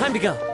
Time to go.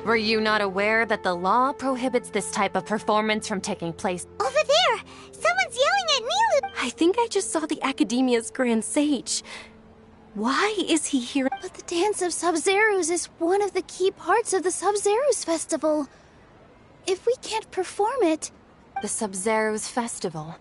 Were you not aware that the law prohibits this type of performance from taking place? Over there! Someone's yelling at Nilu! I think I just saw the Academia's Grand Sage. Why is he here? But the Dance of Sub-Zerus is one of the key parts of the Sub-Zerus Festival. If we can't perform it... The Sub-Zerus Festival.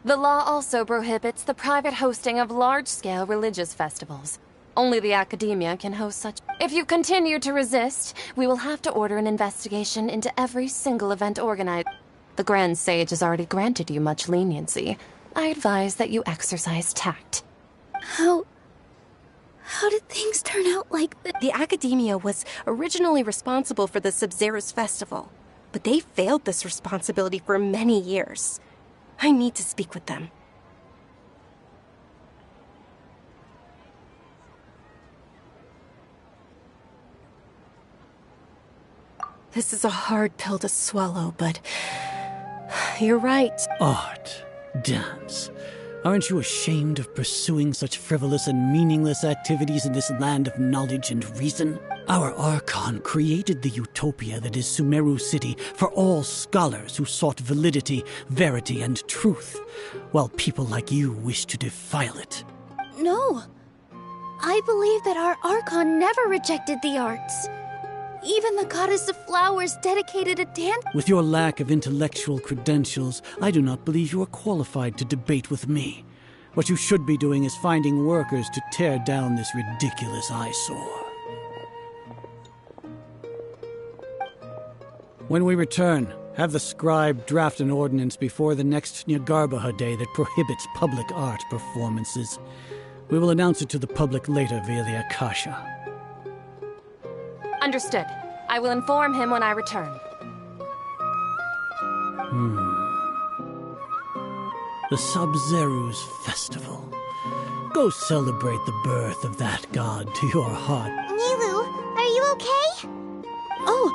The law also prohibits the private hosting of large-scale religious festivals. Only the Academia can host such. If you continue to resist, we will have to order an investigation into every single event organized. The Grand Sage has already granted you much leniency. I advise that you exercise tact. How did things turn out like this? The Academia was originally responsible for the Sub-Zerus Festival, but they failed this responsibility for many years. I need to speak with them. This is a hard pill to swallow, but you're right. Art, dance. Aren't you ashamed of pursuing such frivolous and meaningless activities in this land of knowledge and reason? Our Archon created the utopia that is Sumeru City for all scholars who sought validity, verity, and truth, while people like you wish to defile it. No. I believe that our Archon never rejected the arts. Even the goddess of flowers dedicated a dance. With your lack of intellectual credentials, I do not believe you are qualified to debate with me. What you should be doing is finding workers to tear down this ridiculous eyesore. When we return, have the scribe draft an ordinance before the next Nyagarbha Day that prohibits public art performances. We will announce it to the public later via the Akasha. Understood. I will inform him when I return. The Sub-Zerus Festival. Go celebrate the birth of that god to your heart. Nilu, are you okay? Oh,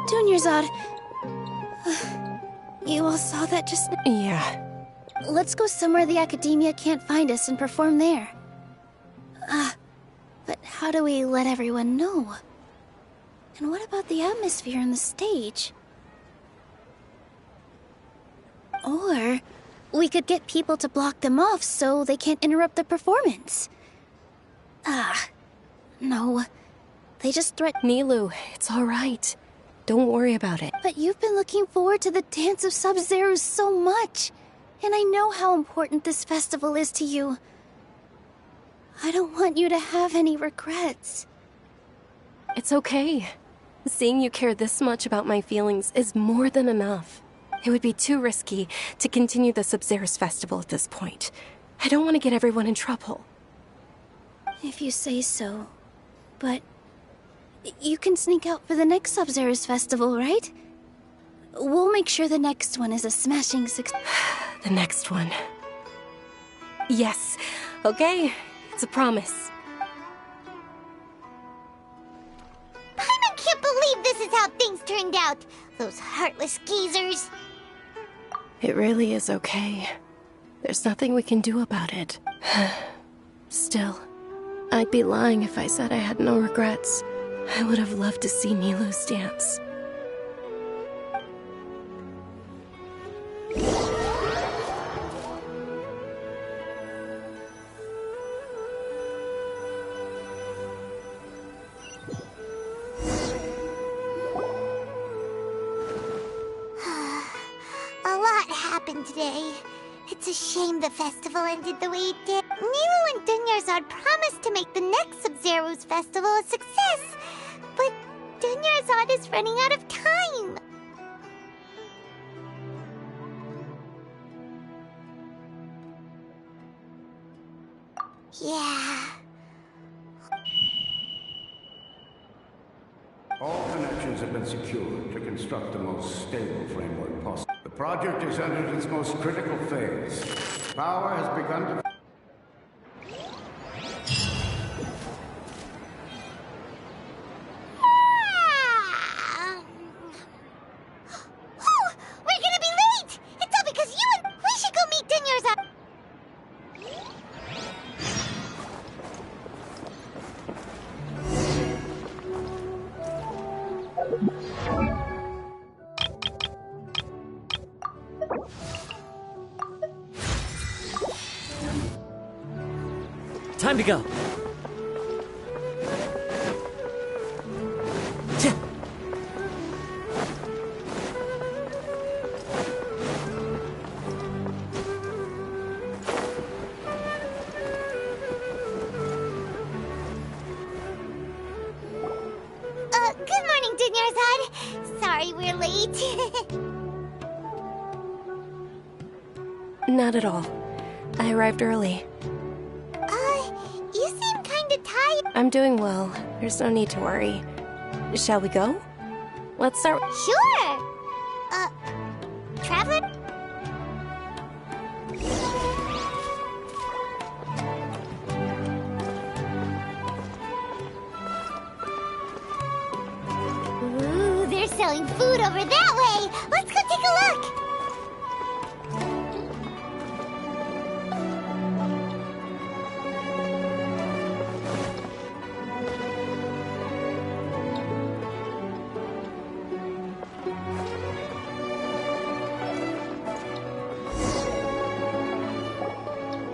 Dunyarzad. You all saw that just... Yeah. Let's go somewhere the Academia can't find us and perform there. But how do we let everyone know? And what about the atmosphere on the stage? Or we could get people to block them off so they can't interrupt the performance. No. They just threaten. Nilu, it's all right. Don't worry about it. But you've been looking forward to the Dance of Sub-Zerus so much. And I know how important this festival is to you. I don't want you to have any regrets. It's okay. Seeing you care this much about my feelings is more than enough. It would be too risky to continue the Sub-Zerus Festival at this point. I don't want to get everyone in trouble. If you say so. But you can sneak out for the next Sub-Zerus Festival, right? We'll make sure the next one is a smashing success. The next one. Yes. Okay. It's a promise. I can't believe this is how things turned out. Those heartless geezers. It really is okay. There's nothing we can do about it. Still, I'd be lying if I said I had no regrets. I would have loved to see Nilu's dance. Today. It's a shame the festival ended the way it did. Nilu and Dunyarzad promised to make the next Sub-Zerus festival a success, but Dunyarzad is running out of time. Yeah. All connections have been secured to construct the most stable framework possible. The project has entered its most critical phase. Power has begun to... Oh, we're gonna be late! It's all because you and... We should go meet Dunyarzad. Time to go. Good morning, Dunyarzad. Sorry we're late. Not at all. I arrived early. You seem kinda tired. I'm doing well. There's no need to worry. Shall we go? Let's start. Sure. Traveler? Ooh, they're selling food over that way. Let's go take a look.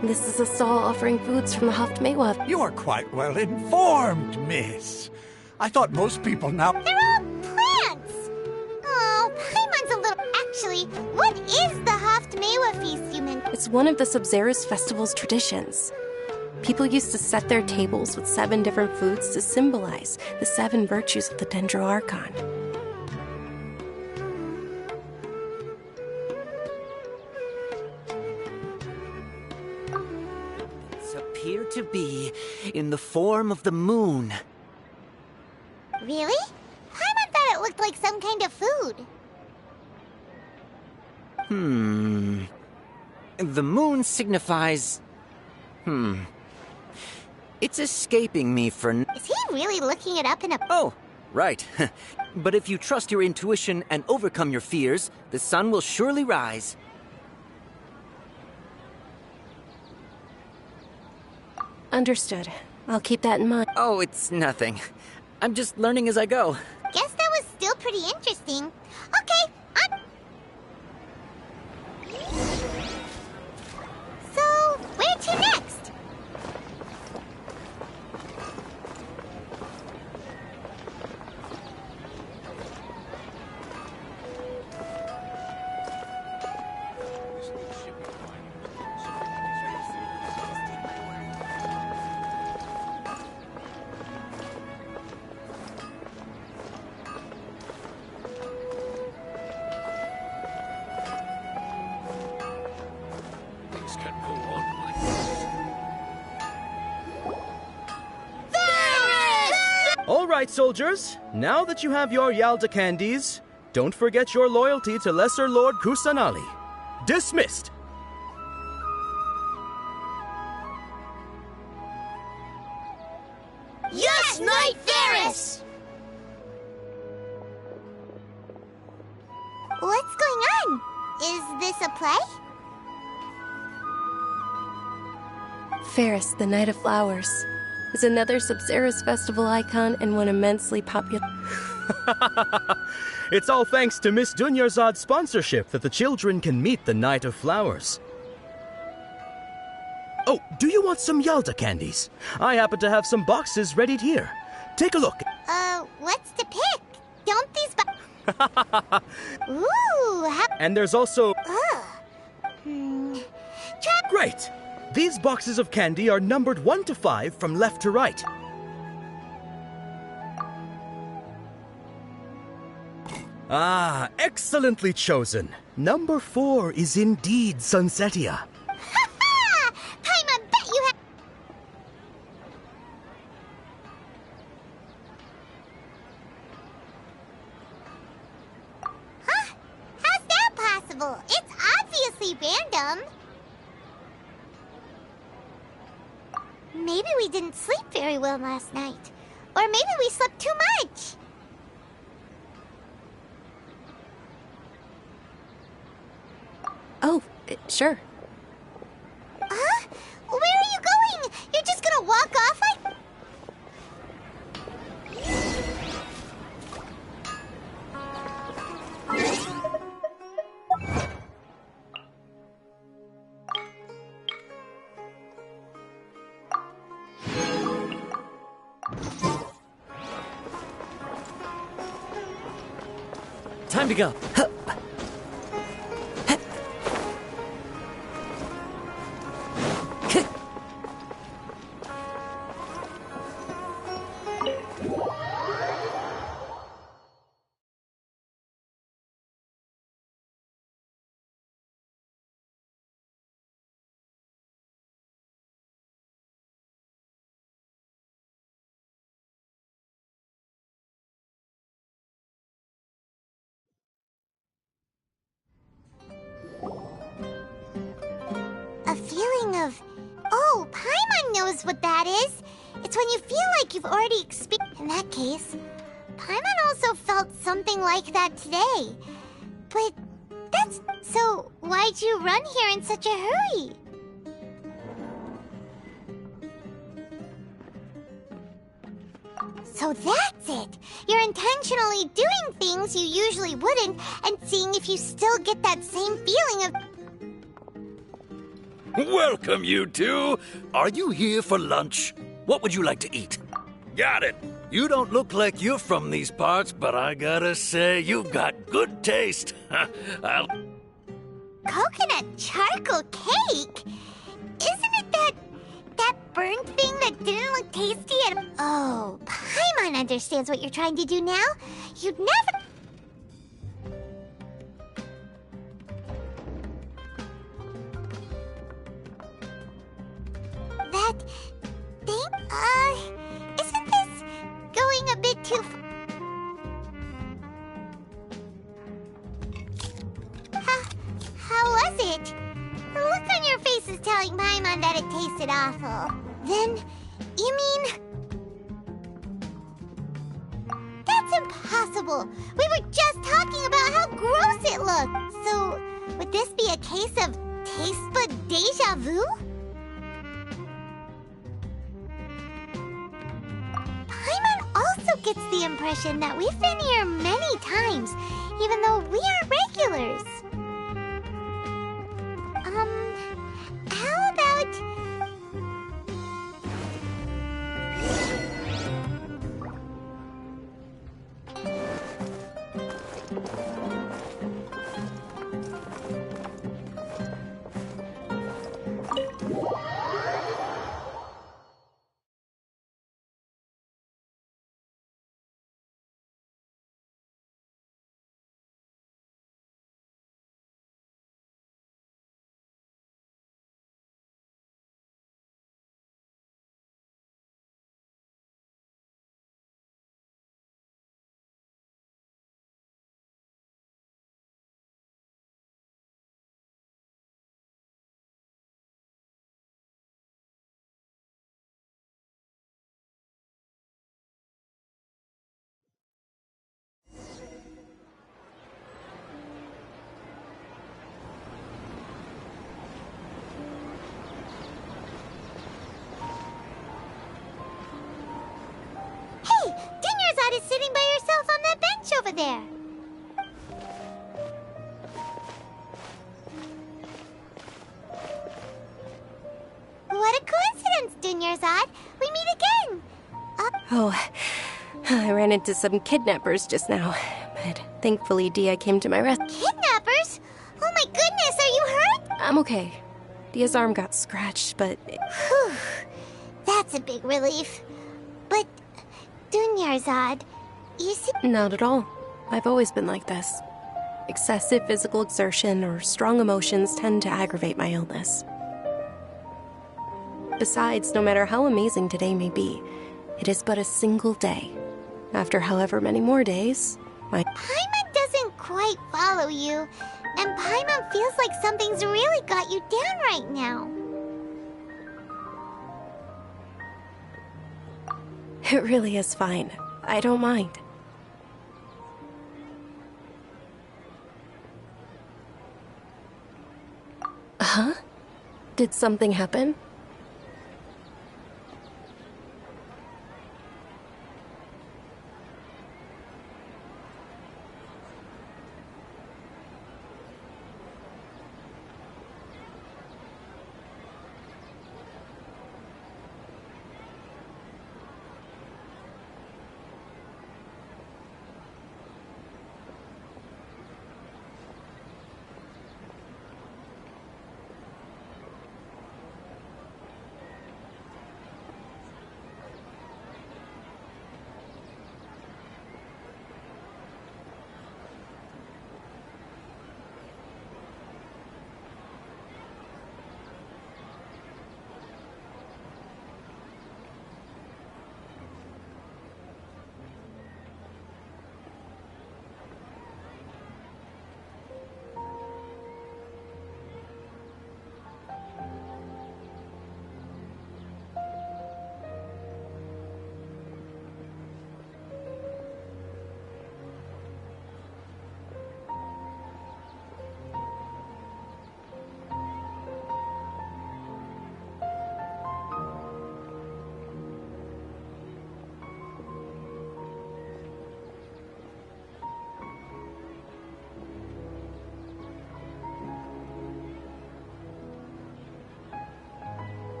This is a stall offering foods from the Haftmewa. You are quite well informed, miss. I thought most people now... They're all plants. Oh, Paimon's a little... Actually, what is the Haftmewa feast you mentioned? It's one of the Sub-Zero's festival's traditions. People used to set their tables with 7 different foods to symbolize the 7 virtues of the Dendro Archon. Appear to be in the form of the moon. Really? Paimon thought it looked like some kind of food. The moon signifies... It's escaping me for... Is he really looking it up in a... Oh, right. But if you trust your intuition and overcome your fears, the sun will surely rise. Understood. I'll keep that in mind. Oh, it's nothing. I'm just learning as I go. Guess that was still pretty interesting. Okay, So, where to next? All right, soldiers. Now that you have your Yalda candies, don't forget your loyalty to Lesser Lord Kusanali. Dismissed. Yes, Knight Varus! What's going on? Is this a play? Ferris, the Knight of Flowers, is another Sub-Zero's festival icon and one immensely popular... It's all thanks to Miss Dunyarzad's sponsorship that the children can meet the Knight of Flowers. Oh, do you want some Yalda candies? I happen to have some boxes readied here. Take a look. What's to pick? Don't these Ooh, And there's also... Ugh. Great! These boxes of candy are numbered 1 to 5 from left to right. Ah, excellently chosen. Number 4 is indeed Sunsetia. Ha-ha! Paimon, bet you have... festival. It's obviously random. Maybe we didn't sleep very well last night. Or maybe we slept too much. Oh, sure. Huh? Where are you going? You're just gonna walk off like... Time to go. A feeling of... Oh, Paimon knows what that is. It's when you feel like you've already experienced... In that case, Paimon also felt something like that today. But that's... So, why'd you run here in such a hurry? So that's it. You're intentionally doing things you usually wouldn't and seeing if you still get that same feeling of... Welcome, you two. Are you here for lunch? What would you like to eat? Got it. You don't look like you're from these parts, but I gotta say, you've got good taste. I'll... Coconut charcoal cake? Isn't it that burnt thing that didn't look tasty at... Oh, Paimon understands what you're trying to do now. You'd never... That thing? Isn't this going a bit too... How was it? The look on your face is telling Paimon that it tasted awful. Then, you mean... That's impossible! We were just talking about how gross it looked! So, would this be a case of taste bud deja vu? Paimon also gets the impression that we've been here many times, even though we aren't regulars. How about... Is sitting by yourself on that bench over there. What a coincidence, Dunyarzad. We meet again. Oh, I ran into some kidnappers just now, but thankfully Dia came to my rescue. Kidnappers? Oh my goodness, are you hurt? I'm okay. Dia's arm got scratched, but... Whew. That's a big relief. But... Dunyarzad, you see... Not at all. I've always been like this. Excessive physical exertion or strong emotions tend to aggravate my illness. Besides, no matter how amazing today may be, it is but a single day. After however many more days, Paimon doesn't quite follow you. And Paimon feels like something's really got you down right now. It really is fine. I don't mind. Huh? Did something happen?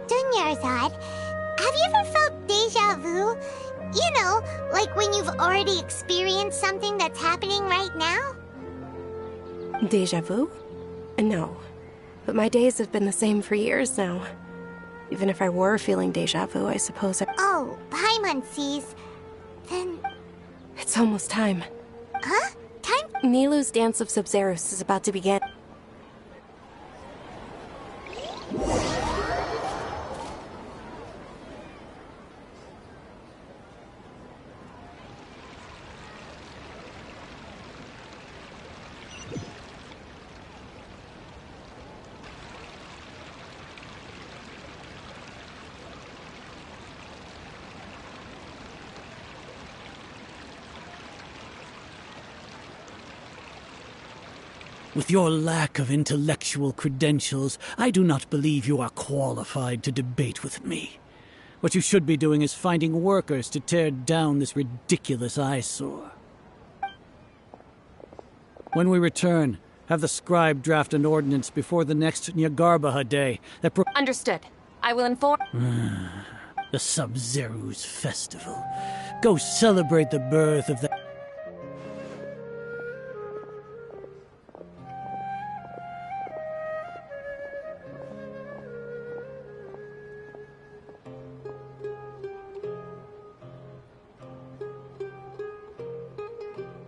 Dunyarzad, have you ever felt deja vu? You know, like when you've already experienced something that's happening right now? Deja vu? No. But my days have been the same for years now. Even if I were feeling deja vu, I suppose Oh, Paimon sees. Then... It's almost time. Huh? Time? Nilou's Dance of Sub-Zeros is about to begin. With your lack of intellectual credentials, I do not believe you are qualified to debate with me. What you should be doing is finding workers to tear down this ridiculous eyesore. When we return, have the scribe draft an ordinance before the next Nyagarbha day that Understood. I will inform... The Sub-Zero's festival. Go celebrate the birth of the...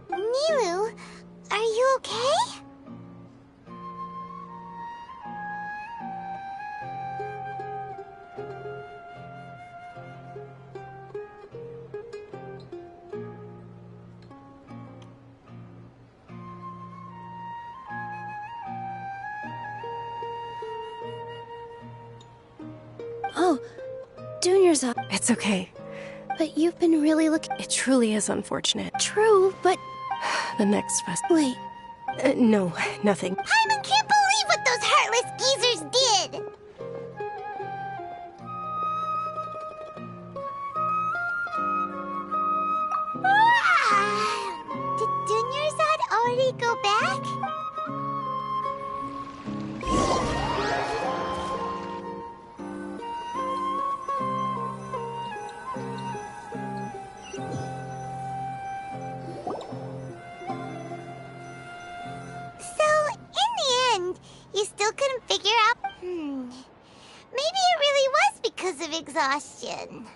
Nilou, are you okay? Oh, Dunyarzad. It's okay. But you've been really looking... It truly is unfortunate. True, but... The next festival... Wait. No, nothing. Paimon can't believe what those heartless geezers did! still couldn't figure out... Maybe it really was because of exhaustion.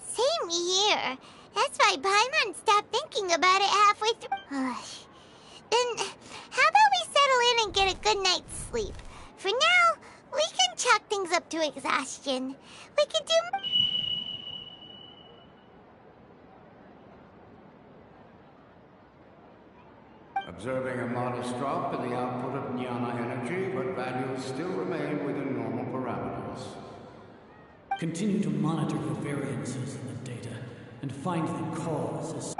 Same here. That's why Paimon stopped thinking about it halfway through. Then, how about we settle in and get a good night's sleep? For now, we can chalk things up to exhaustion. We could do... Observing a modest drop in the output of Jnana energy, but values still remain within normal parameters. Continue to monitor for variances in the data and find the cause.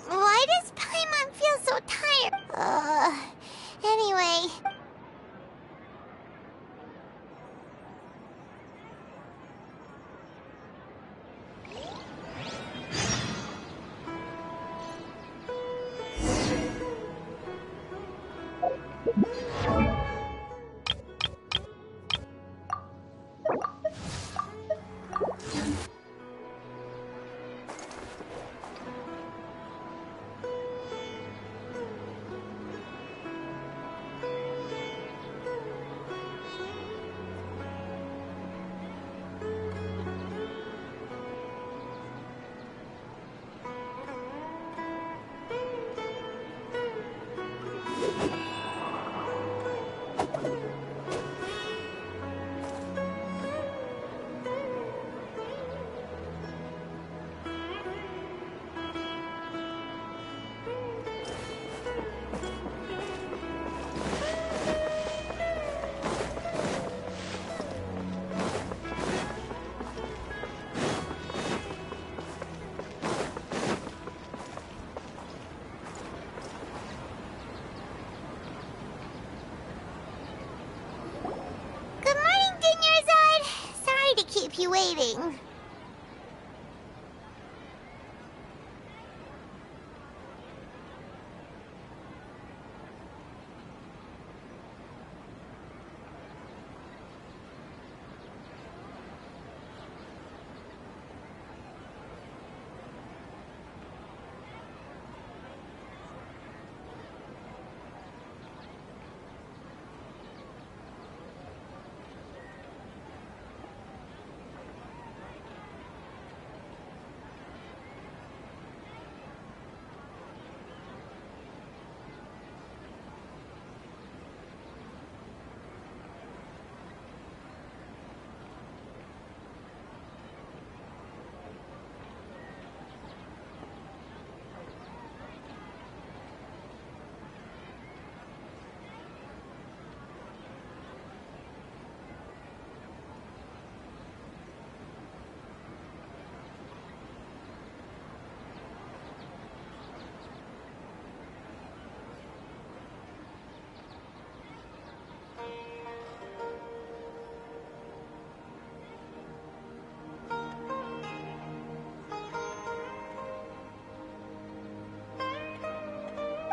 Why does Paimon feel so tired? Anyway... keep you waiting.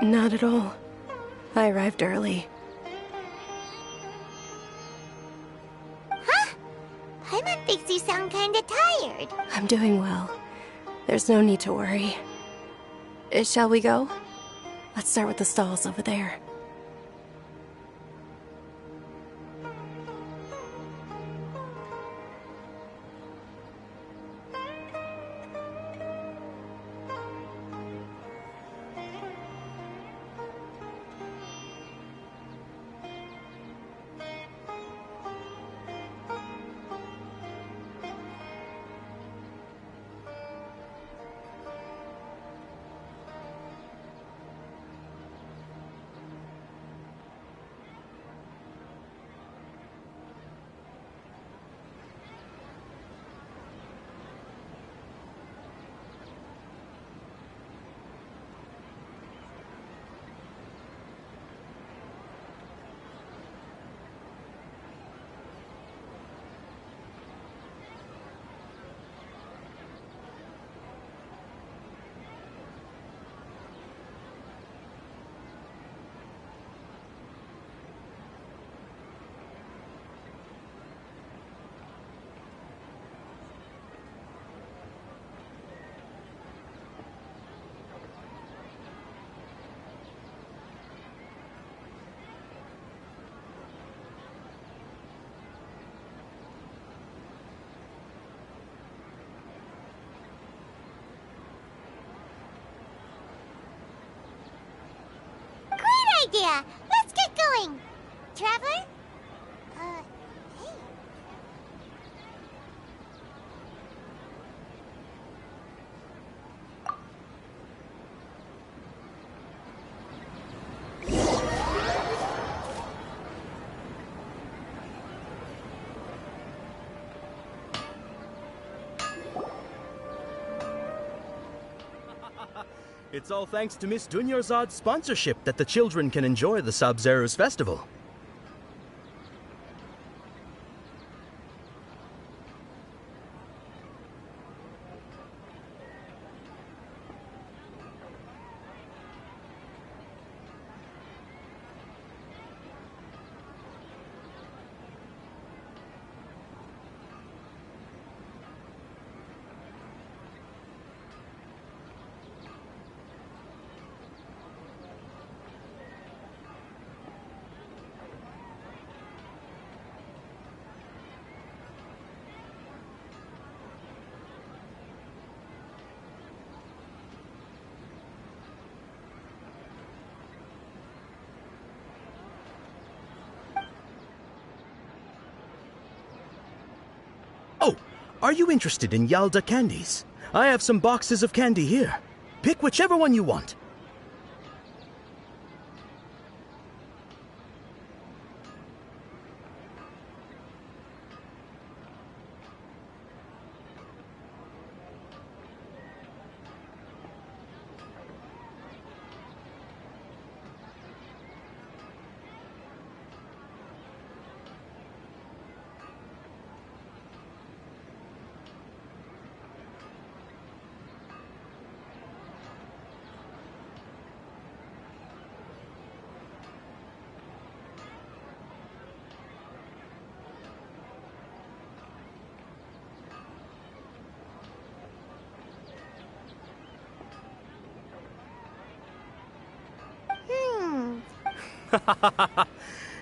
Not at all. I arrived early. Huh? Paimon thinks you sound kinda tired. I'm doing well. There's no need to worry. Shall we go? Let's start with the stalls over there. idea. Let's get going. Traveler? Hey. It's all thanks to Miss Dunyarzad's sponsorship that the children can enjoy the Sub-Zero's festival. Oh, are you interested in Yalda candies? I have some boxes of candy here. Pick whichever one you want.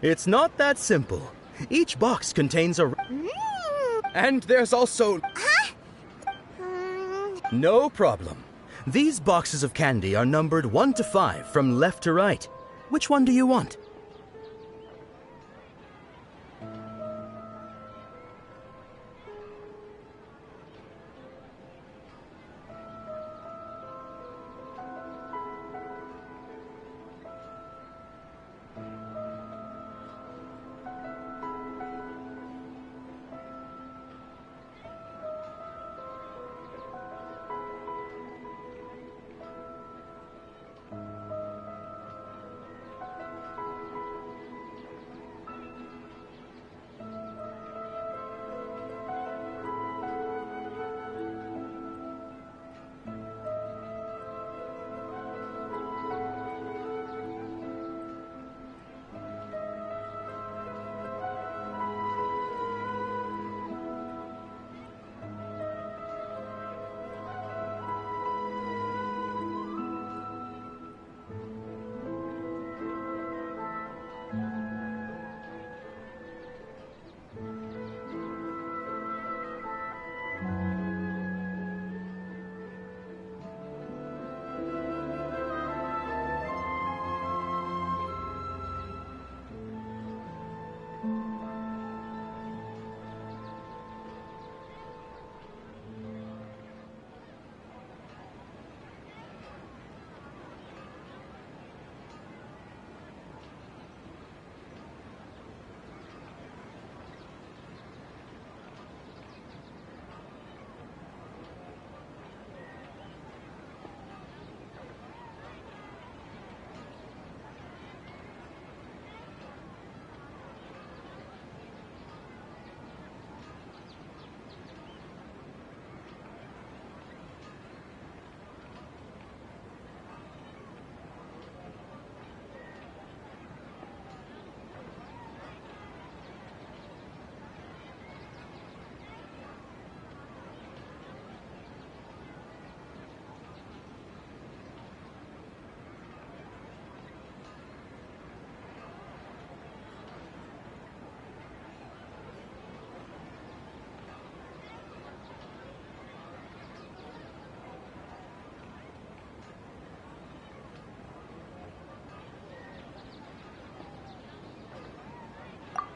It's not that simple. Each box contains a... And there's also... No problem. These boxes of candy are numbered 1 to 5 from left to right. Which one do you want?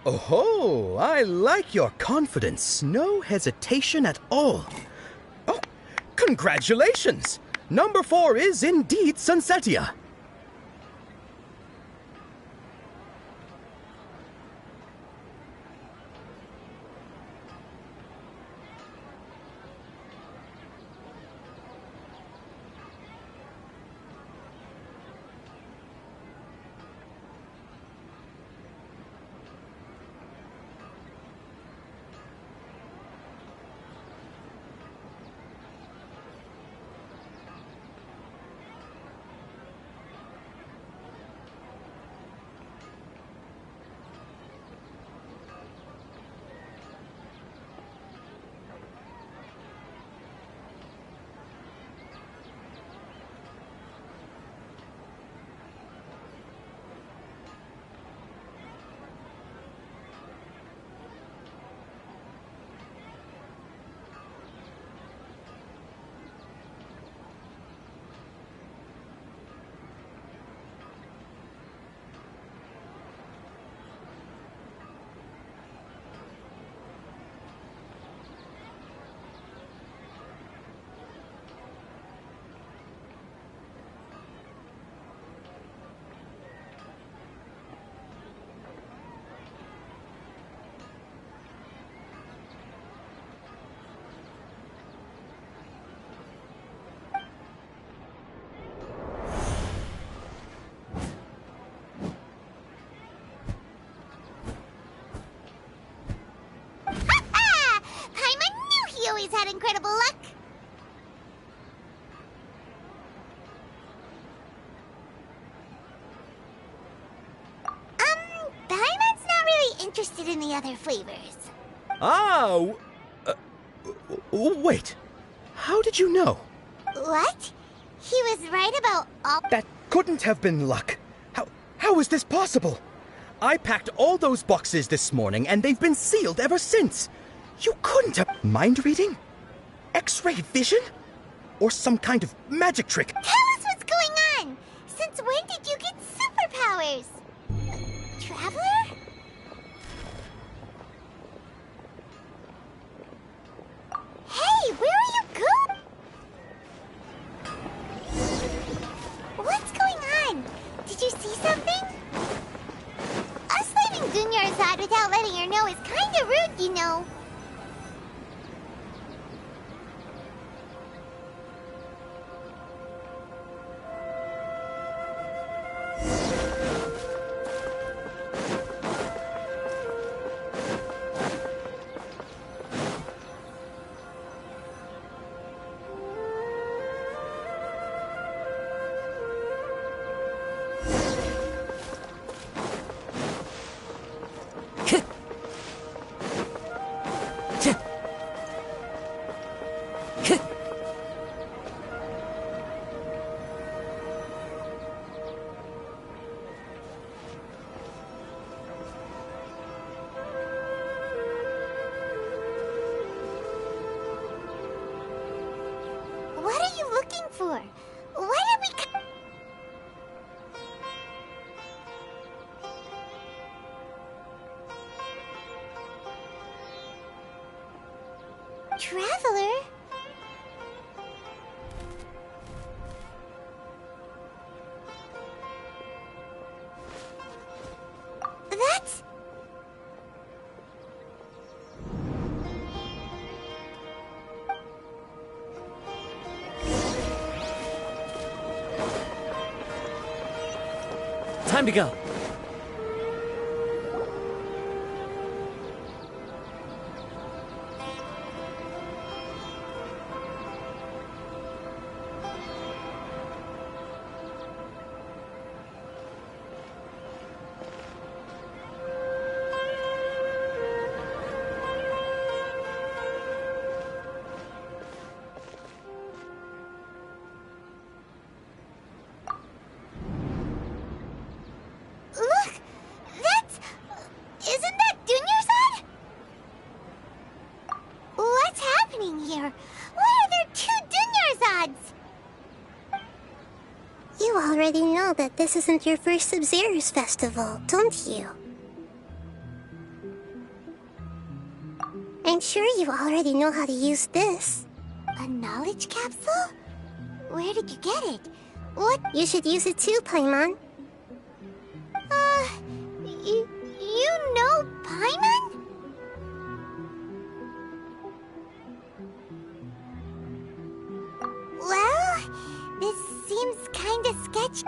Oh, I like your confidence. No hesitation at all. Oh, congratulations! Number 4 is indeed Sunsetia. Had incredible luck. Paimon's not really interested in the other flavors. Wait. How did you know? What? He was right about all... That couldn't have been luck. How is this possible? I packed all those boxes this morning, and they've been sealed ever since. You couldn't have... Mind reading? X-ray vision? Or some kind of magic trick? Tell us what's going on! Since when did you get superpowers? Traveler? Hey, where are you going? What's going on? Did you see something? Us leaving Dunyarzad without letting her know is kinda rude, you know. What are you looking for? Why did we come? Traveler? That's... Time to go. Look! That's... Isn't that Dunyarzad? What's happening here? Why are there 2 Dunyarzads? You already know that this isn't your first Sub-Zero's festival, don't you? I'm sure you already know how to use this. A knowledge capsule? Where did you get it? What? You should use it too, Paimon. You know Paimon? Well, this seems kinda sketchy.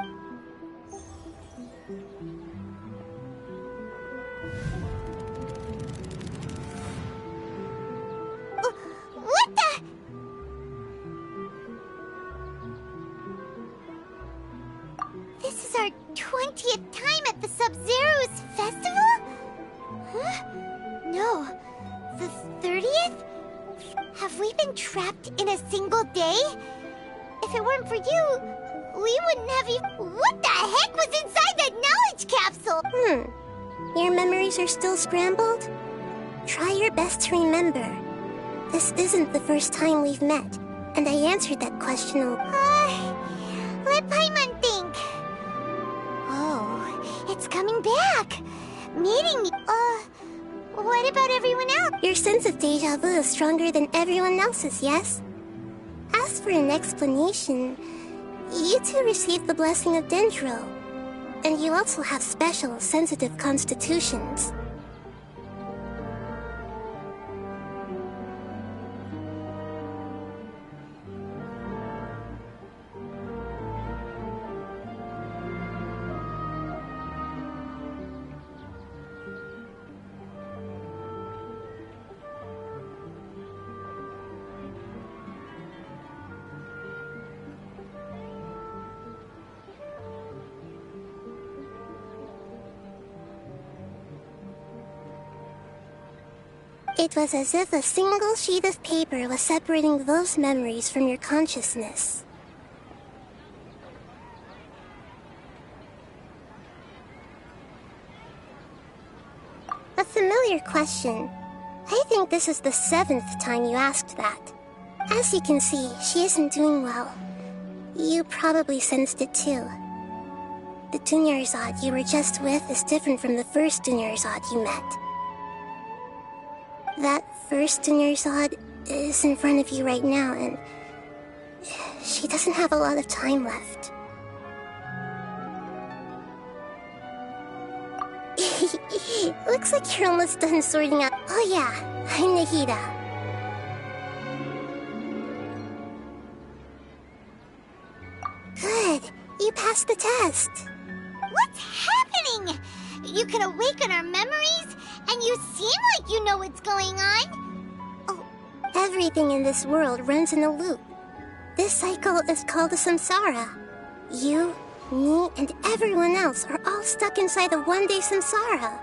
What the? This is our 20th time at the Sub-Zero's festival? Huh? No. The 30th? Have we been trapped in a single day? If it weren't for you, we wouldn't have even... What the heck was inside that knowledge capsule? Your memories are still scrambled? Try your best to remember. This isn't the first time we've met, and I answered that question let Paimon think. Oh, it's coming back. Meeting me. What about everyone else? Your sense of deja vu is stronger than everyone else's, yes? As for an explanation, you two received the blessing of Dendro, and you also have special, sensitive constitutions. It was as if a single sheet of paper was separating those memories from your consciousness. A familiar question. I think this is the 7th time you asked that. As you can see, she isn't doing well. You probably sensed it too. The Dunyarzad you were just with is different from the first Dunyarzad you met. That first Dunyarzad is in front of you right now, and she doesn't have a lot of time left. Looks like you're almost done sorting out. Oh yeah, I'm Nahida. Good, you passed the test. What's happening? You can awaken our memories, and you seem like you know what's going on. Oh, everything in this world runs in a loop. This cycle is called a samsara. You, me, and everyone else are all stuck inside a one-day samsara.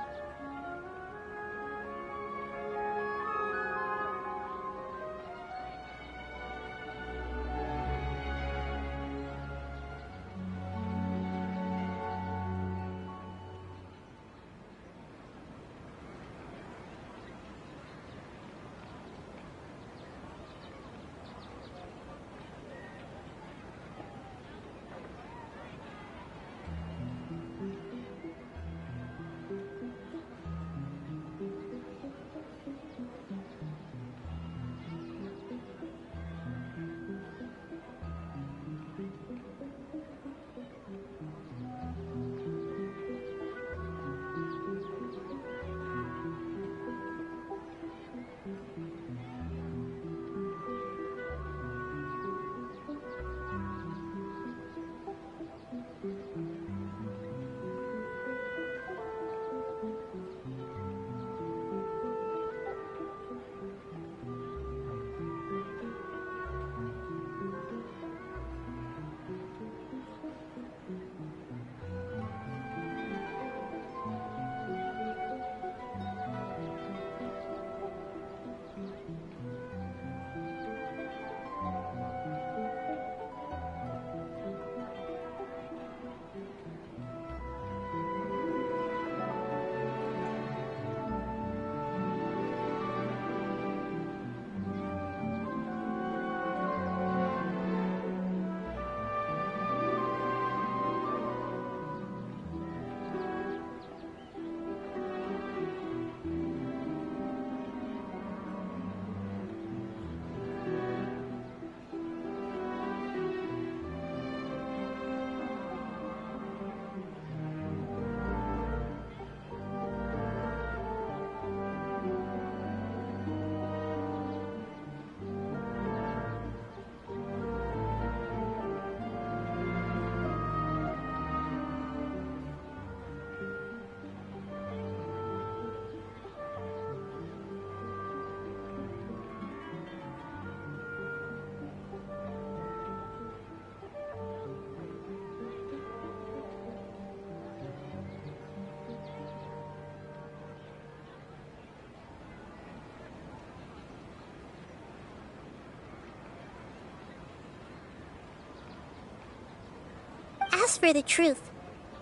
As for the truth,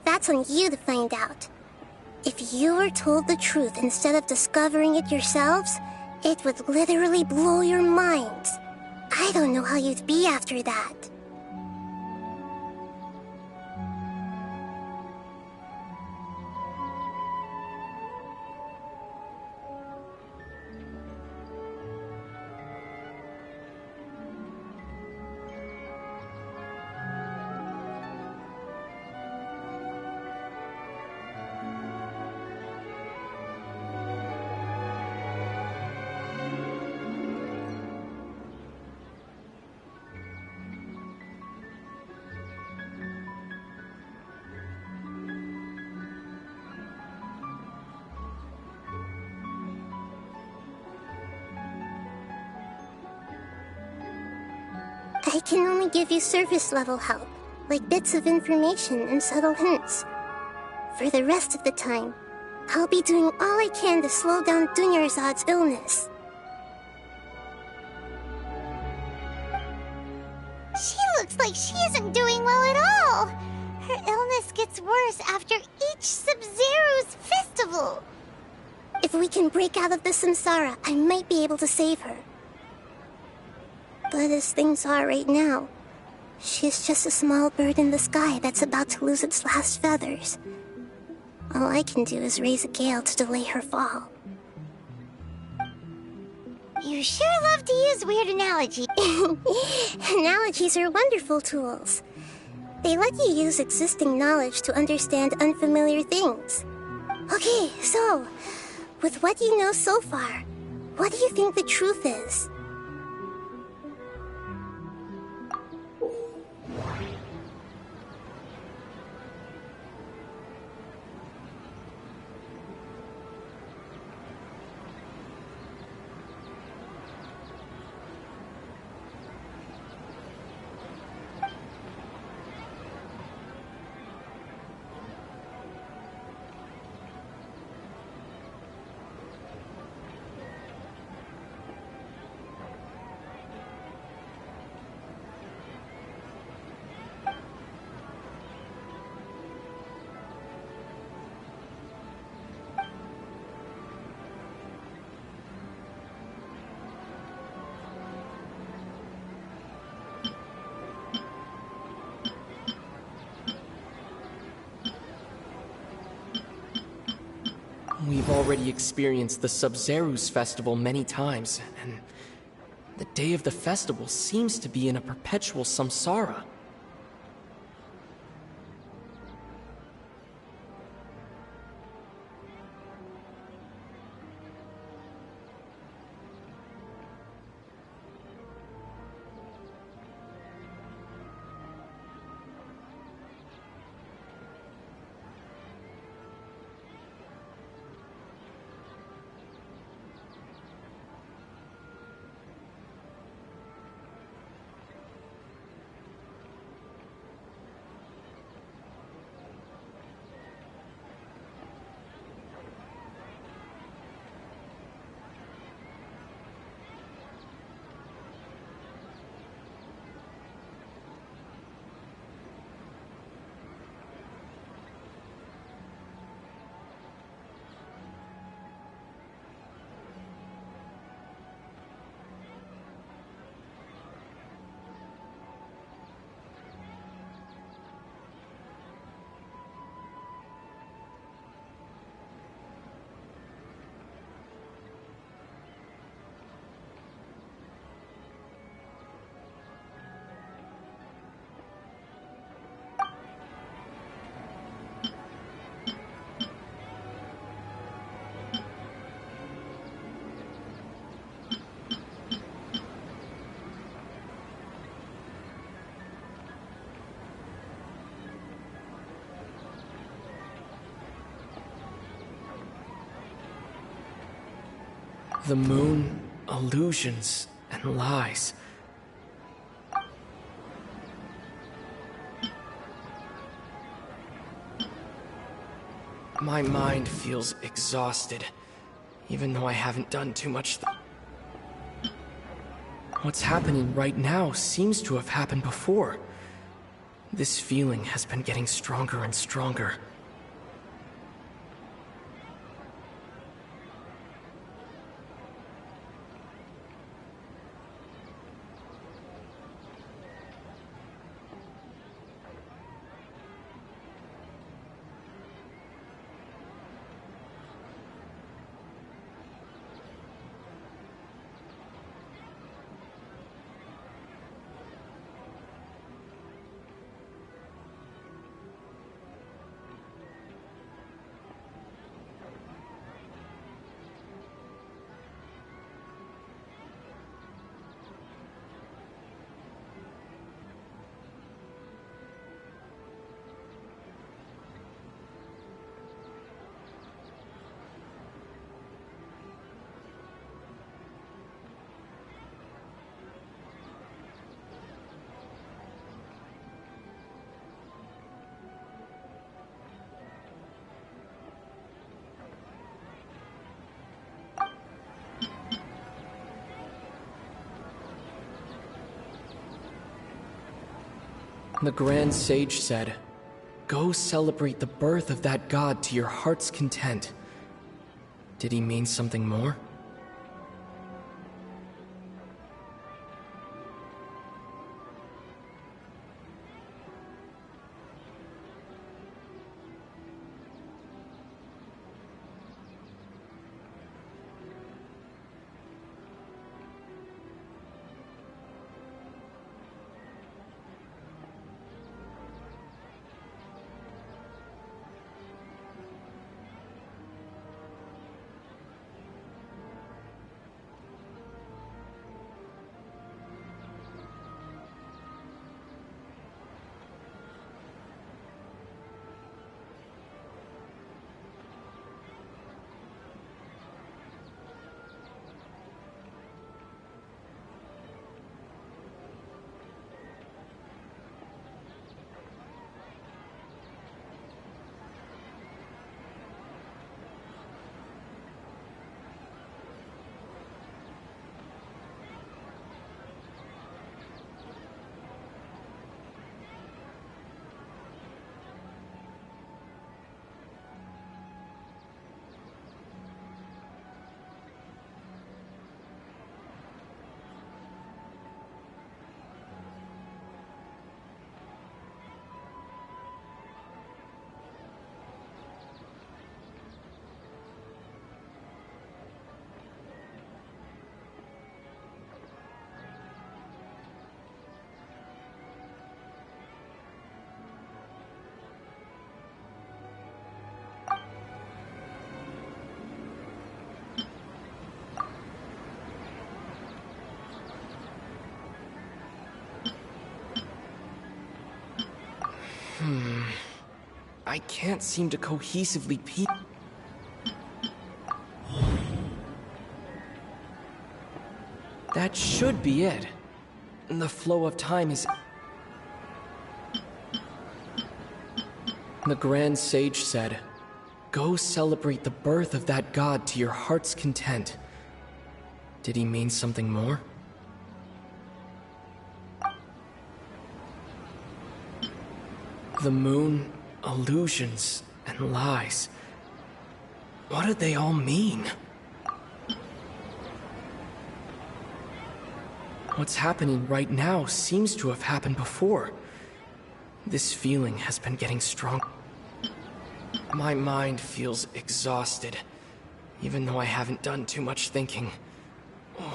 that's on you to find out. If you were told the truth instead of discovering it yourselves, it would literally blow your minds. I don't know how you'd be after that. I can only give you surface-level help, like bits of information and subtle hints. For the rest of the time, I'll be doing all I can to slow down Dunyarzad's illness. She looks like she isn't doing well at all. Her illness gets worse after each Sub-Zero's festival. If we can break out of the samsara, I might be able to save her. But as things are right now, she's just a small bird in the sky that's about to lose its last feathers. All I can do is raise a gale to delay her fall. You sure love to use weird analogies. Analogies are wonderful tools. They let you use existing knowledge to understand unfamiliar things. Okay, so, with what you know so far, what do you think the truth is? We've already experienced the Sub-Zero's festival many times, and the day of the festival seems to be in a perpetual samsara. The moon, illusions, and lies. My mind feels exhausted, even though I haven't done too much. What's happening right now seems to have happened before. This feeling has been getting stronger and stronger. The Grand Sage said, "Go celebrate the birth of that god to your heart's content." Did he mean something more? I can't seem to cohesively That should be it. The flow of time is... The Grand Sage said, "Go celebrate the birth of that god to your heart's content." Did he mean something more? The moon, illusions, and lies. What do they all mean? What's happening right now seems to have happened before. This feeling has been getting strong. My mind feels exhausted, even though I haven't done too much thinking.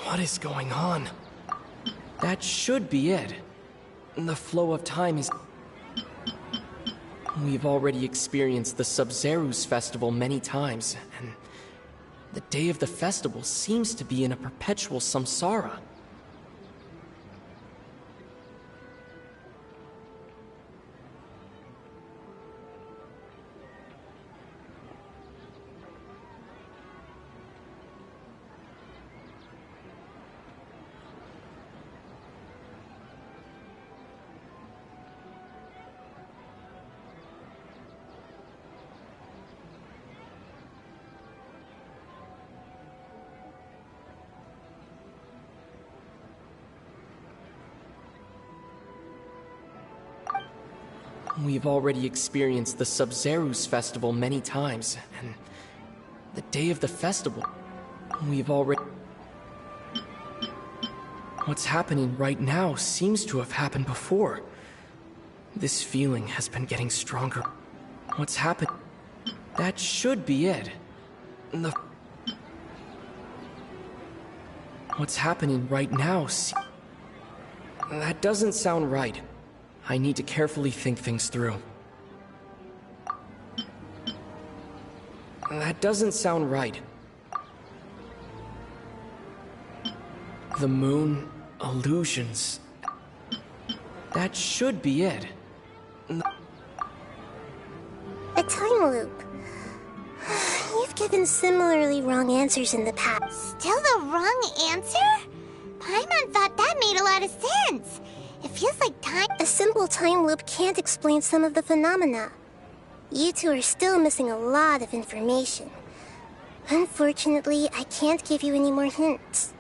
What is going on? That should be it. The flow of time is... We've already experienced the Sub-Zeru's festival many times, and the day of the festival seems to be in a perpetual samsara. We've already experienced the Sub-Zeru's festival many times, and the day of the festival, we've already... What's happening right now seems to have happened before. This feeling has been getting stronger. What's happened? That should be it. What's happening right now? That doesn't sound right. I need to carefully think things through. That doesn't sound right. The moon, illusions. That should be it. A time loop. You've given similarly wrong answers in the past. Still the wrong answer? Paimon thought that made a lot of sense. It feels like time... A simple time loop can't explain some of the phenomena. You two are still missing a lot of information. Unfortunately, I can't give you any more hints.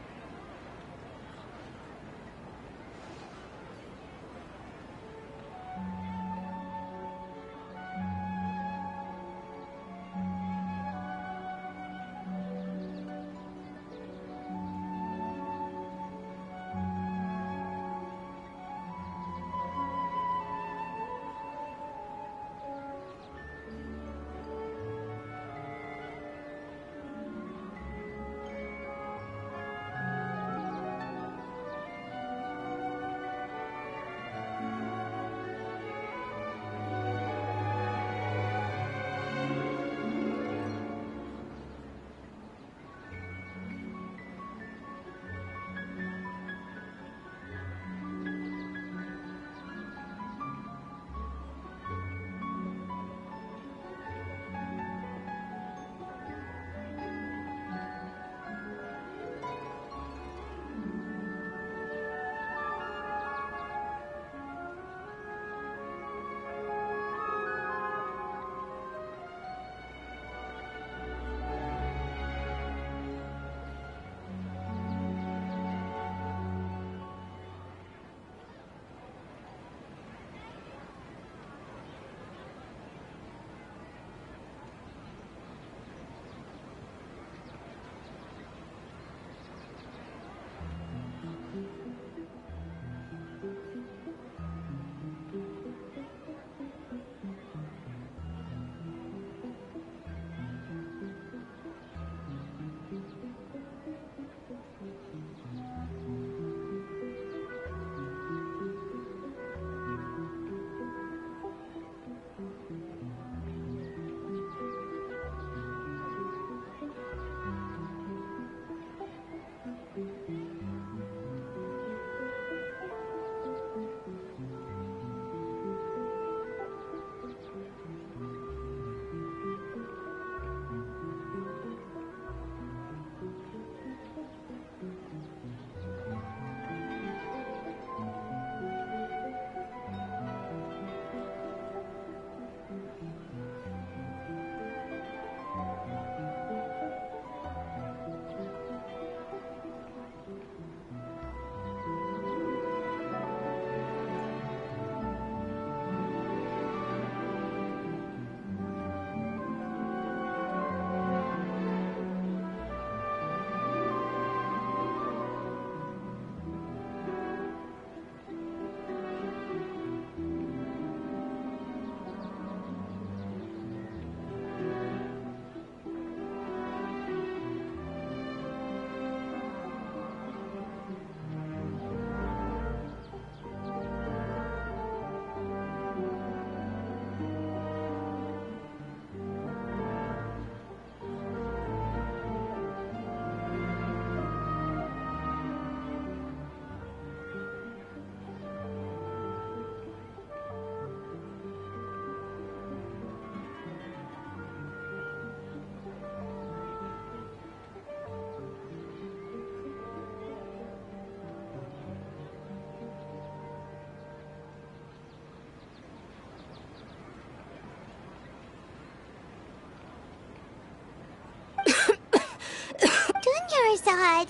Charizard.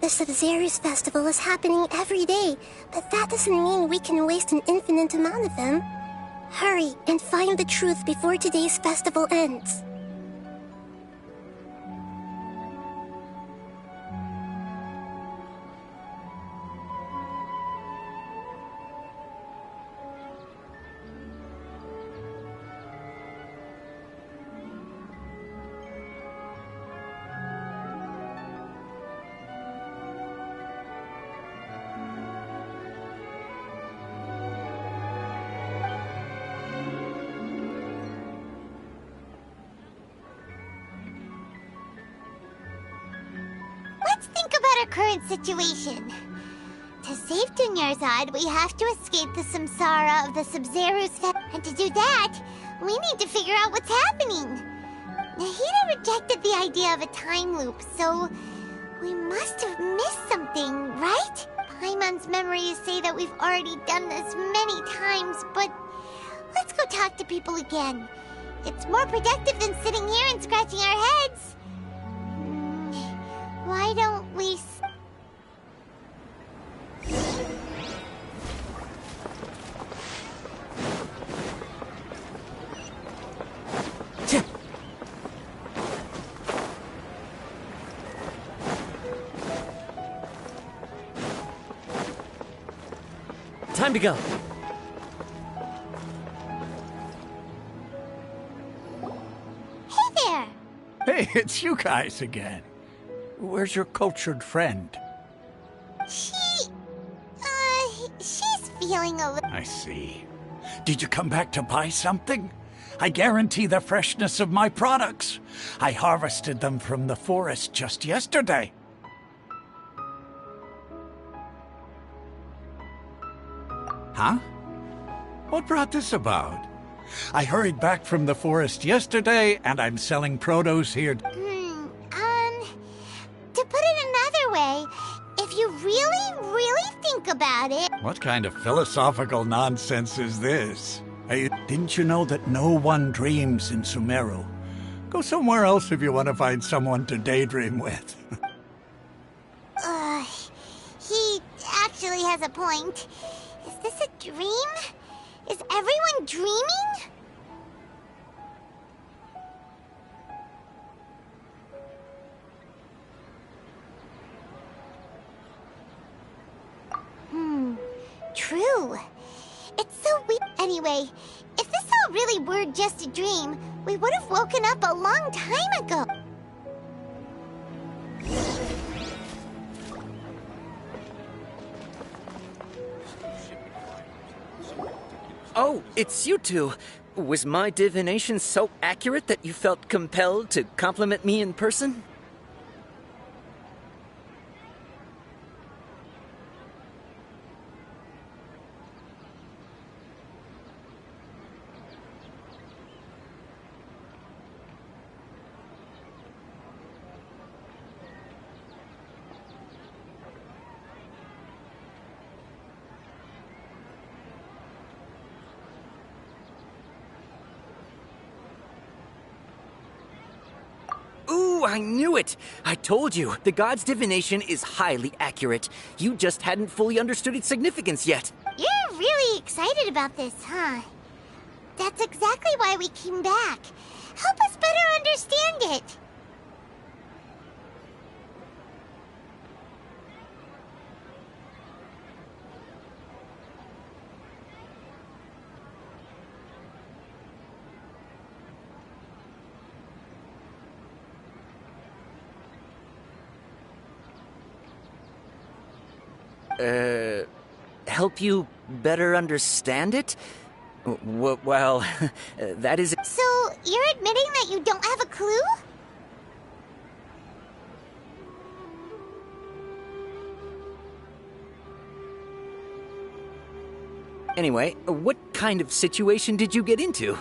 The Sub-Zeru's festival is happening every day, but that doesn't mean we can waste an infinite amount of them. Hurry and find the truth before today's festival ends. Let's think about our current situation. To save Dunyarzad, we have to escape the samsara of the Sub-Zero's and to do that, we need to figure out what's happening. Nahida rejected the idea of a time loop, so we must have missed something, right? Paimon's memories say that we've already done this many times, but let's go talk to people again. It's more productive than sitting here and scratching our heads. Why don't we... Time to go. Hey there! Hey, it's you guys again. Where's your cultured friend? She's feeling a little... I see. Did you come back to buy something? I guarantee the freshness of my products. I harvested them from the forest just yesterday. Huh? What brought this about? I hurried back from the forest yesterday, and I'm selling produce here. To put it another way, if you really think about it... What kind of philosophical nonsense is this? Hey, didn't you know that no one dreams in Sumeru? Go somewhere else if you want to find someone to daydream with. He actually has a point. Is this a dream? Is everyone dreaming? True. It's so weird. Anyway, if this all really were just a dream, we would have woken up a long time ago. Oh, it's you two. Was my divination so accurate that you felt compelled to compliment me in person? I knew it! I told you, the god's divination is highly accurate. You just hadn't fully understood its significance yet. You're really excited about this, huh? That's exactly why we came back. Help us better understand it. Help you better understand it? Well, that is... So, you're admitting that you don't have a clue? Anyway, what kind of situation did you get into?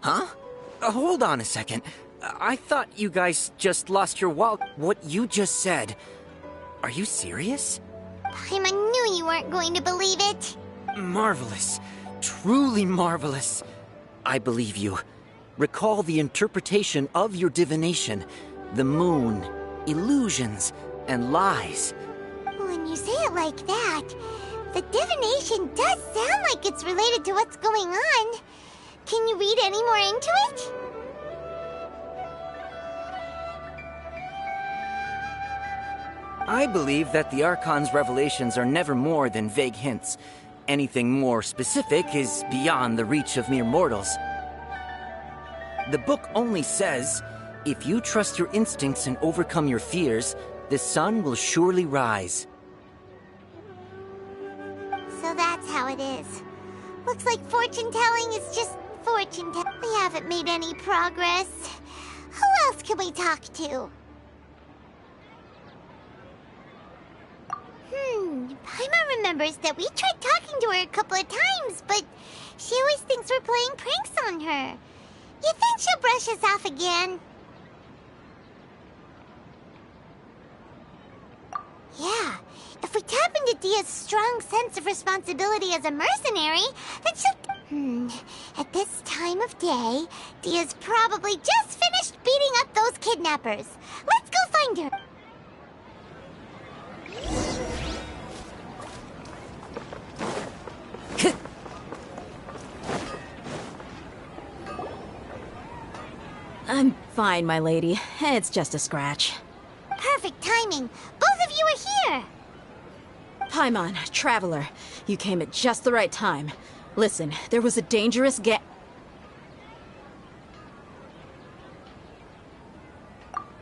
Huh? Hold on a second. I thought you guys just lost your wallet. What you just said. Are you serious? Paimon knew you weren't going to believe it. Marvelous. Truly marvelous. I believe you. Recall the interpretation of your divination. The moon, illusions, and lies. When you say it like that, the divination does sound like it's related to what's going on. Can you read any more into it? I believe that the Archon's revelations are never more than vague hints. Anything more specific is beyond the reach of mere mortals. The book only says, if you trust your instincts and overcome your fears, the sun will surely rise. So that's how it is. Looks like fortune-telling is just fortune-telling. We haven't made any progress. Who else can we talk to? Paimon remembers that we tried talking to her a couple of times, but she always thinks we're playing pranks on her. You think she'll brush us off again? Yeah, if we tap into Dia's strong sense of responsibility as a mercenary, then she'll... At this time of day, Dia's probably just finished beating up those kidnappers. Let's go find her. I'm fine, my lady. It's just a scratch. Perfect timing. Both of you are here. Paimon, Traveler, you came at just the right time. Listen, there was a dangerous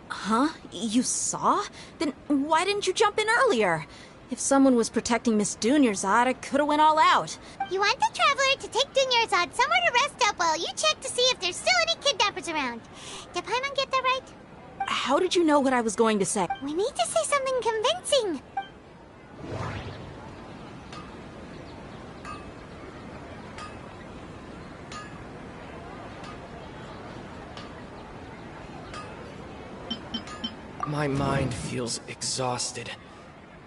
Huh? You saw? Then why didn't you jump in earlier? If someone was protecting Miss Dunyarzad, I could have went all out. You want the Traveler to take Dunyarzad somewhere to rest up while you check to see if there's still any kidnappers around. Did Paimon get that right? How did you know what I was going to say? We need to say something convincing. My mind feels exhausted,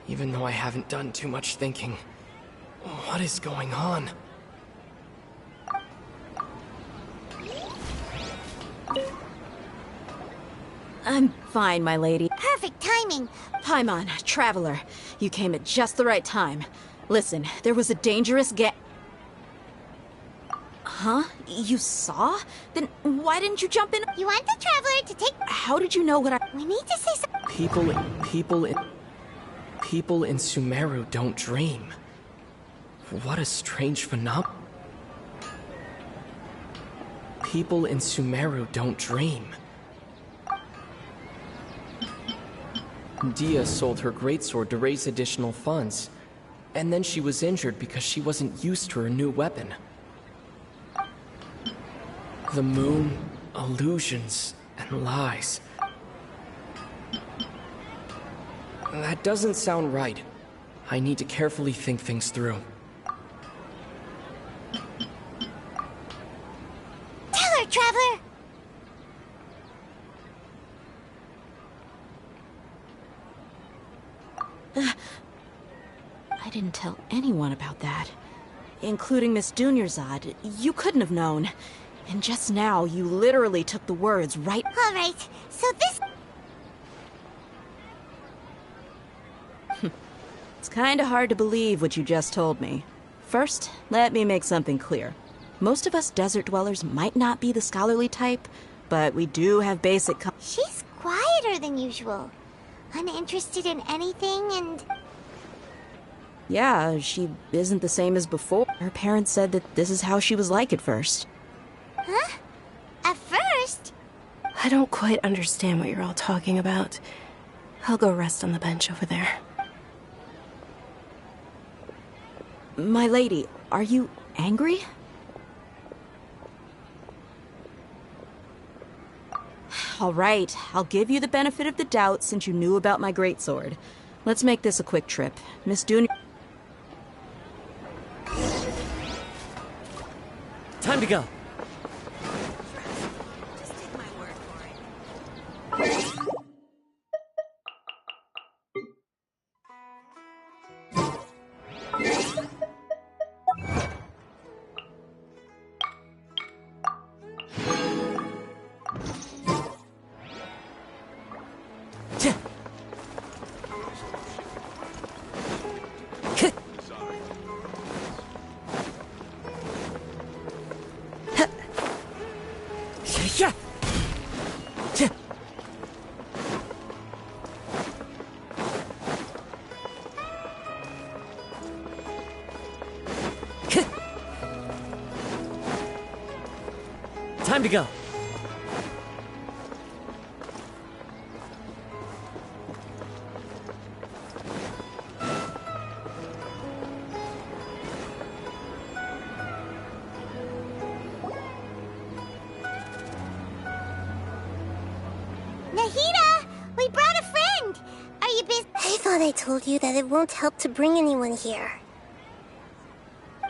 even though I haven't done too much thinking. What is going on? I'm fine, my lady. Perfect timing. Paimon, Traveler, you came at just the right time. Listen, there was a dangerous Huh? You saw? Then why didn't you jump in? You want the Traveler to take... How did you know what I... We need to say something... People in Sumeru don't dream. What a strange phenomenon. People in Sumeru don't dream. Dia sold her greatsword to raise additional funds, and then she was injured because she wasn't used to her new weapon. The moon, illusions, and lies. That doesn't sound right. I need to carefully think things through. Tell her, Traveler! I didn't tell anyone about that. Including Miss Dunyarzad. You couldn't have known. And just now, you literally took the words right... All right, so this... It's kinda hard to believe what you just told me. First, let me make something clear. Most of us desert dwellers might not be the scholarly type, but we do have basic... She's quieter than usual. Uninterested in anything and... Yeah, she isn't the same as before. Her parents said that this is how she was like at first. Huh? At first? I don't quite understand what you're all talking about. I'll go rest on the bench over there. My lady, are you angry? All right, I'll give you the benefit of the doubt since you knew about my greatsword. Let's make this a quick trip. Miss Dunya... Time to go. Time to go. Nahida! We brought a friend! Are you busy? I thought I told you that it won't help to bring anyone here.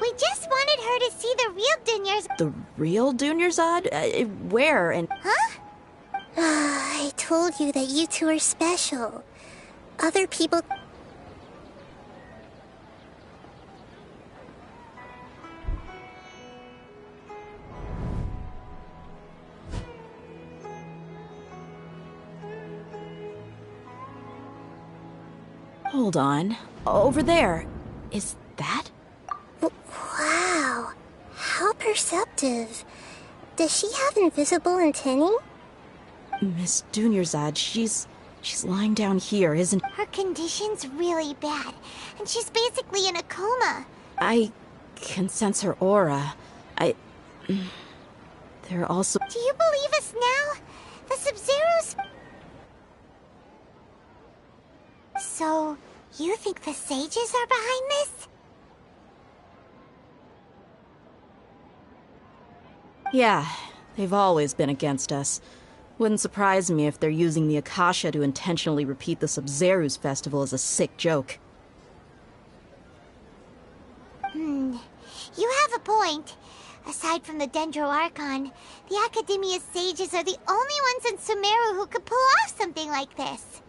We just wanted her to see the real Dunyars. The real Dunyarzad? Where and... Huh? I told you that you two are special. Other people... Hold on. Over there. Is that? Wow. How perceptive. Does she have invisible antennae? Miss Dunyarzad, she's lying down here, isn't... Her condition's really bad, and she's basically in a coma. I can sense her aura. There are also... Do you believe us now? The Sub-Zeros... So, you think the sages are behind this? Yeah, they've always been against us. Wouldn't surprise me if they're using the Akasha to intentionally repeat the Sub-Zero's festival as a sick joke. You have a point. Aside from the Dendro Archon, the Academia's sages are the only ones in Sumeru who could pull off something like this.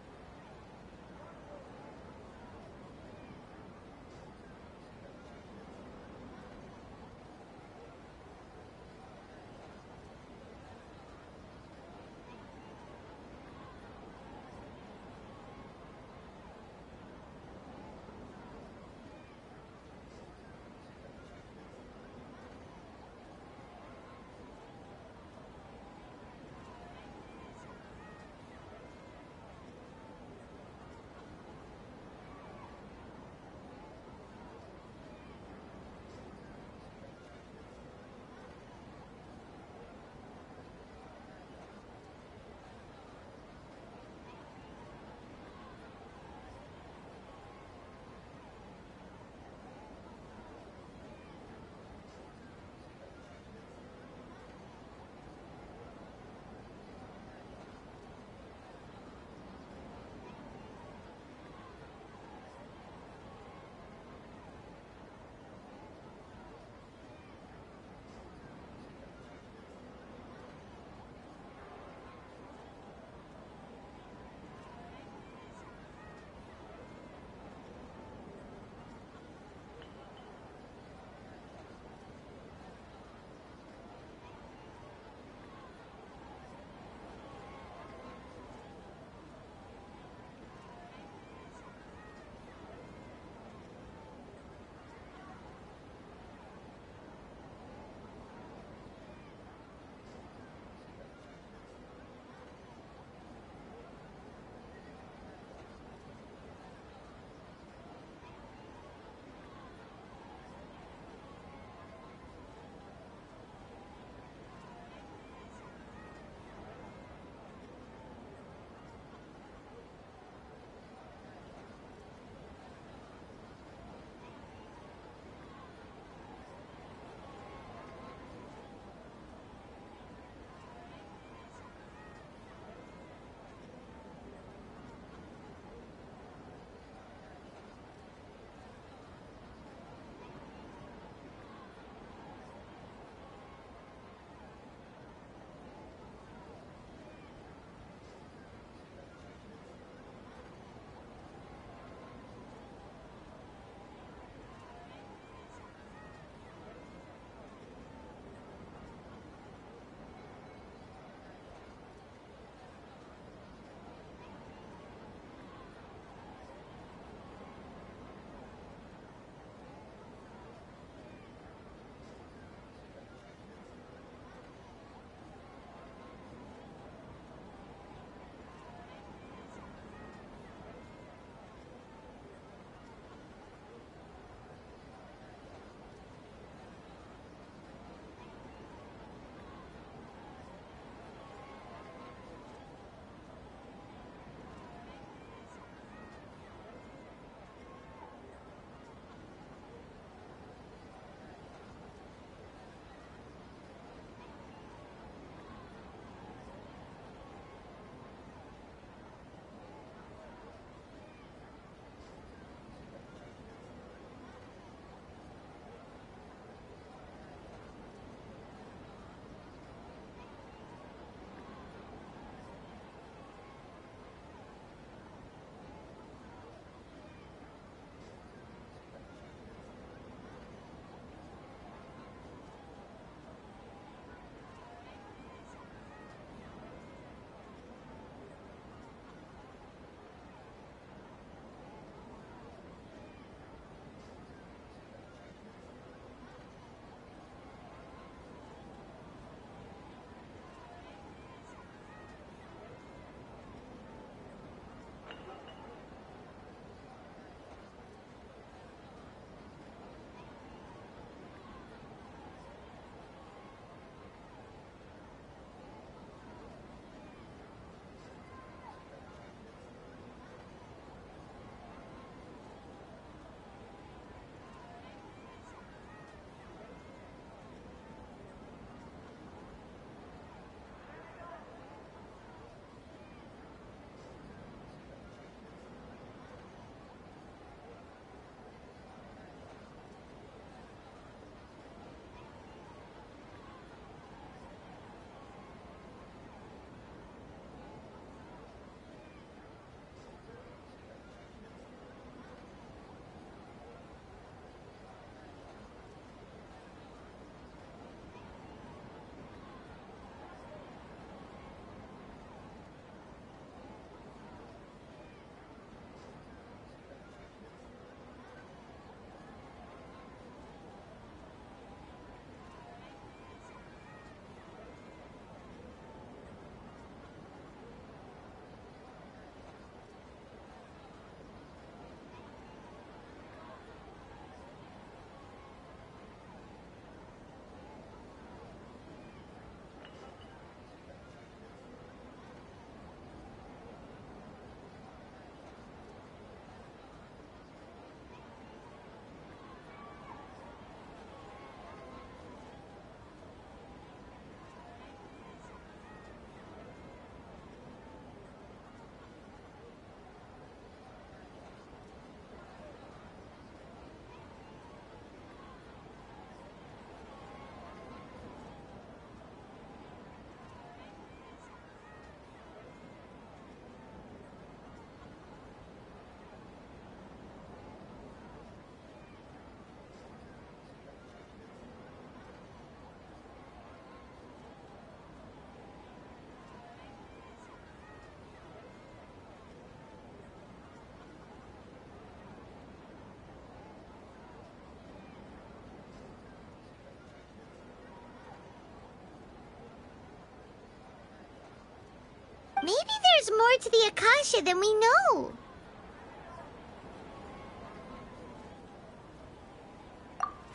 there's more to the Akasha than we know.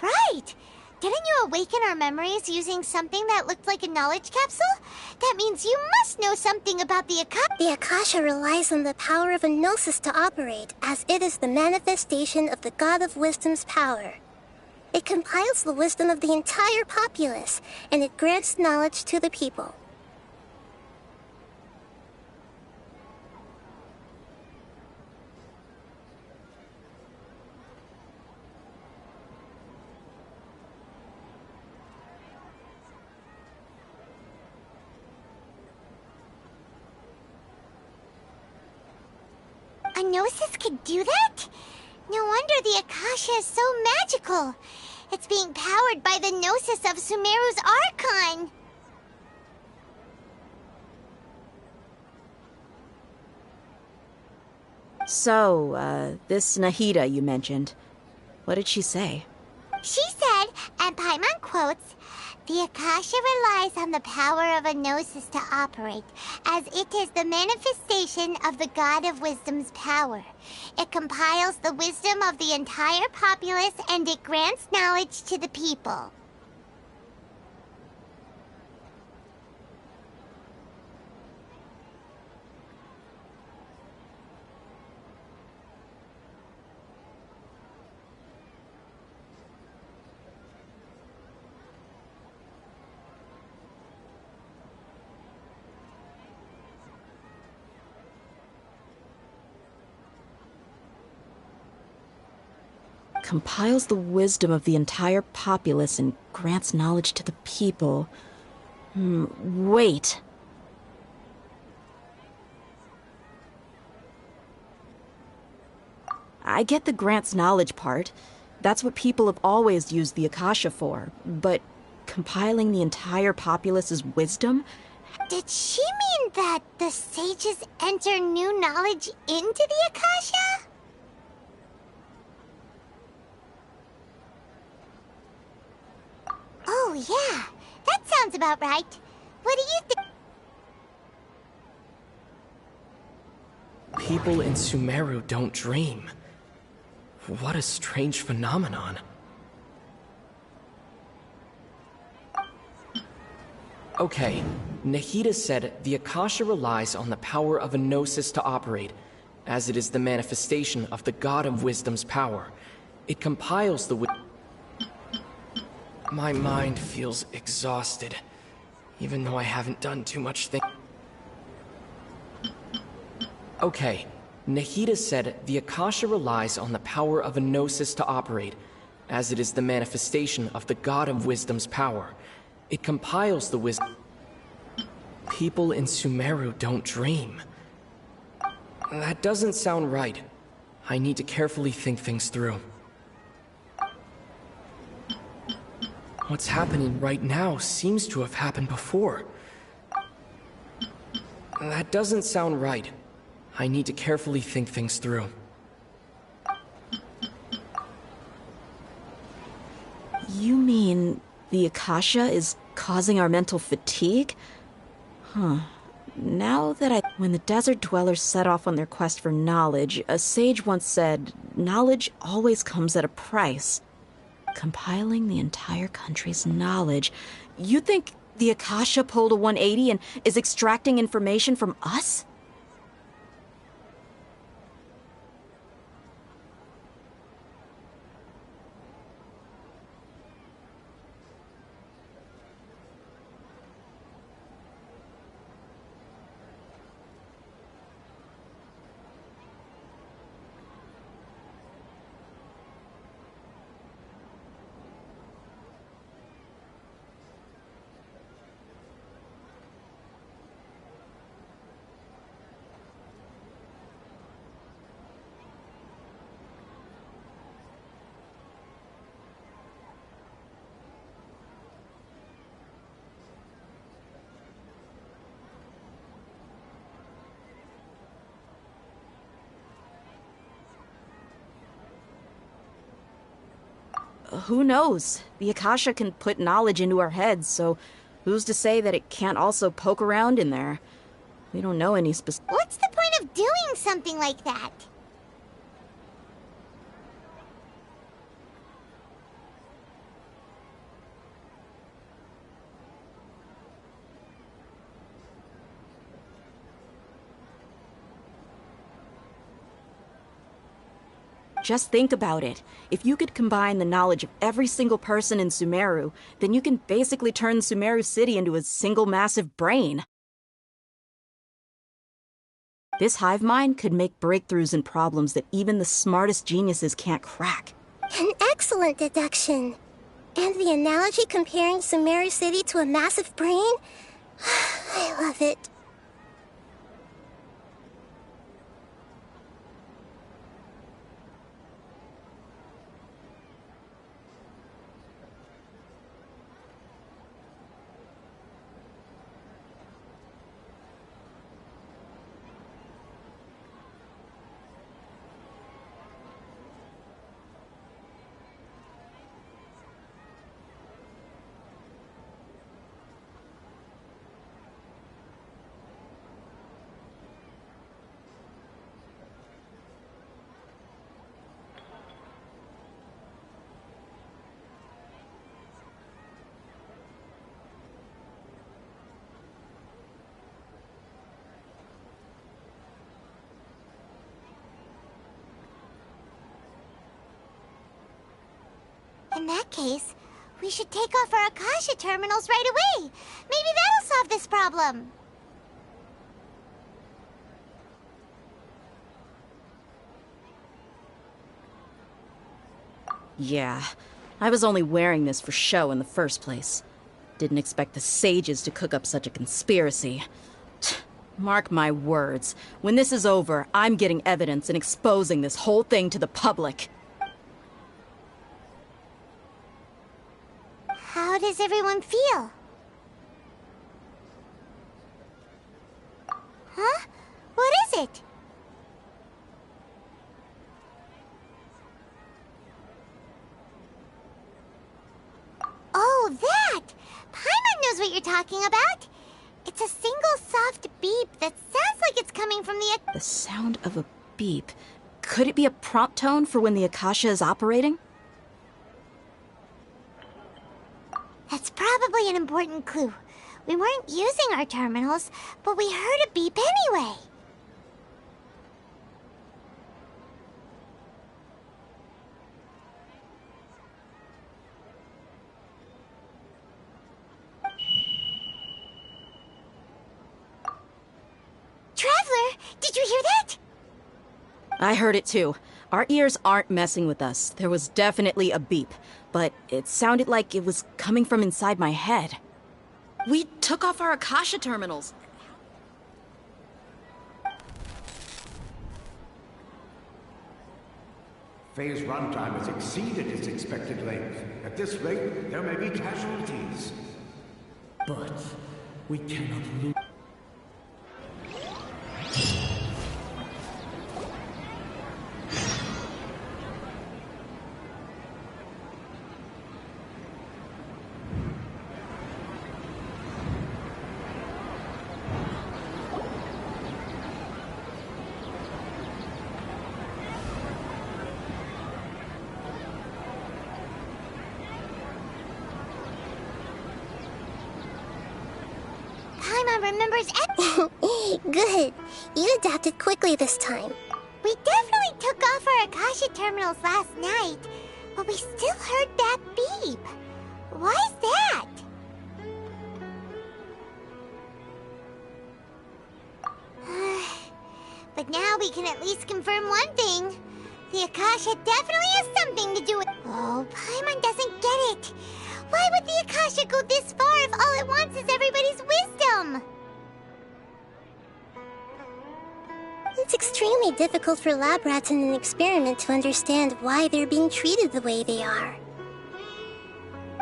Right! Didn't you awaken our memories using something that looked like a knowledge capsule? That means you must know something about the Akasha. The Akasha relies on the power of a gnosis to operate, as it is the manifestation of the God of Wisdom's power. It compiles the wisdom of the entire populace, and it grants knowledge to the people. A gnosis could do that? No wonder the Akasha is so magical. It's being powered by the gnosis of Sumeru's Archon. So, this Nahida you mentioned, what did she say? She said, and Paimon quotes, "The Akasha relies on the power of a gnosis to operate, as it is the manifestation of the God of Wisdom's power. It compiles the wisdom of the entire populace, and it grants knowledge to the people." Compiles the wisdom of the entire populace and grants knowledge to the people. Wait. I get the grants knowledge part. That's what people have always used the Akasha for. But compiling the entire populace's wisdom? Did she mean that the sages enter new knowledge into the Akasha? Oh, yeah. That sounds about right. What do you think? People in Sumeru don't dream. What a strange phenomenon. Okay, Nahida said the Akasha relies on the power of a gnosis to operate, as it is the manifestation of the God of Wisdom's power. It compiles the My mind feels exhausted, even though I haven't done too much Okay, Nahida said the Akasha relies on the power of a gnosis to operate, as it is the manifestation of the God of Wisdom's power. It compiles the wisdom. People in Sumeru don't dream. That doesn't sound right. I need to carefully think things through. What's happening right now seems to have happened before. That doesn't sound right. I need to carefully think things through. You mean the Akasha is causing our mental fatigue? Huh. Now that When the desert dwellers set off on their quest for knowledge, a sage once said, knowledge always comes at a price. Compiling the entire country's knowledge. You think the Akasha pulled a 180 and is extracting information from us? Who knows? The Akasha can put knowledge into our heads, so who's to say that it can't also poke around in there? We don't know any specific... What's the point of doing something like that? Just think about it. If you could combine the knowledge of every single person in Sumeru, then you can basically turn Sumeru City into a single massive brain. This hive mind could make breakthroughs in problems that even the smartest geniuses can't crack. An excellent deduction. And the analogy comparing Sumeru City to a massive brain? I love it. In that case, we should take off our Akasha terminals right away. Maybe that'll solve this problem. Yeah, I was only wearing this for show in the first place. Didn't expect the sages to cook up such a conspiracy. Mark my words, when this is over, I'm getting evidence and exposing this whole thing to the public. How does everyone feel? Huh? What is it? Oh, that! Paimon knows what you're talking about. It's a single soft beep that sounds like it's coming from the... The sound of a beep. Could it be a prompt tone for when the Akasha is operating? That's probably an important clue. We weren't using our terminals, but we heard a beep anyway. Traveler, did you hear that? I heard it too. Our ears aren't messing with us. There was definitely a beep, but it sounded like it was coming from inside my head. We took off our Akasha terminals. Phase runtime has exceeded its expected length. At this rate, there may be casualties. But we cannot lose. Remembers Good. You adapted quickly this time. We definitely took off our Akasha terminals last night, but we still heard that beep. Why is that? But now we can at least confirm one thing. The Akasha definitely has something to do with... Oh, Paimon doesn't get it. Why would the Akasha go this far if all it wants is everybody's wisdom? It's extremely difficult for lab rats in an experiment to understand why they're being treated the way they are.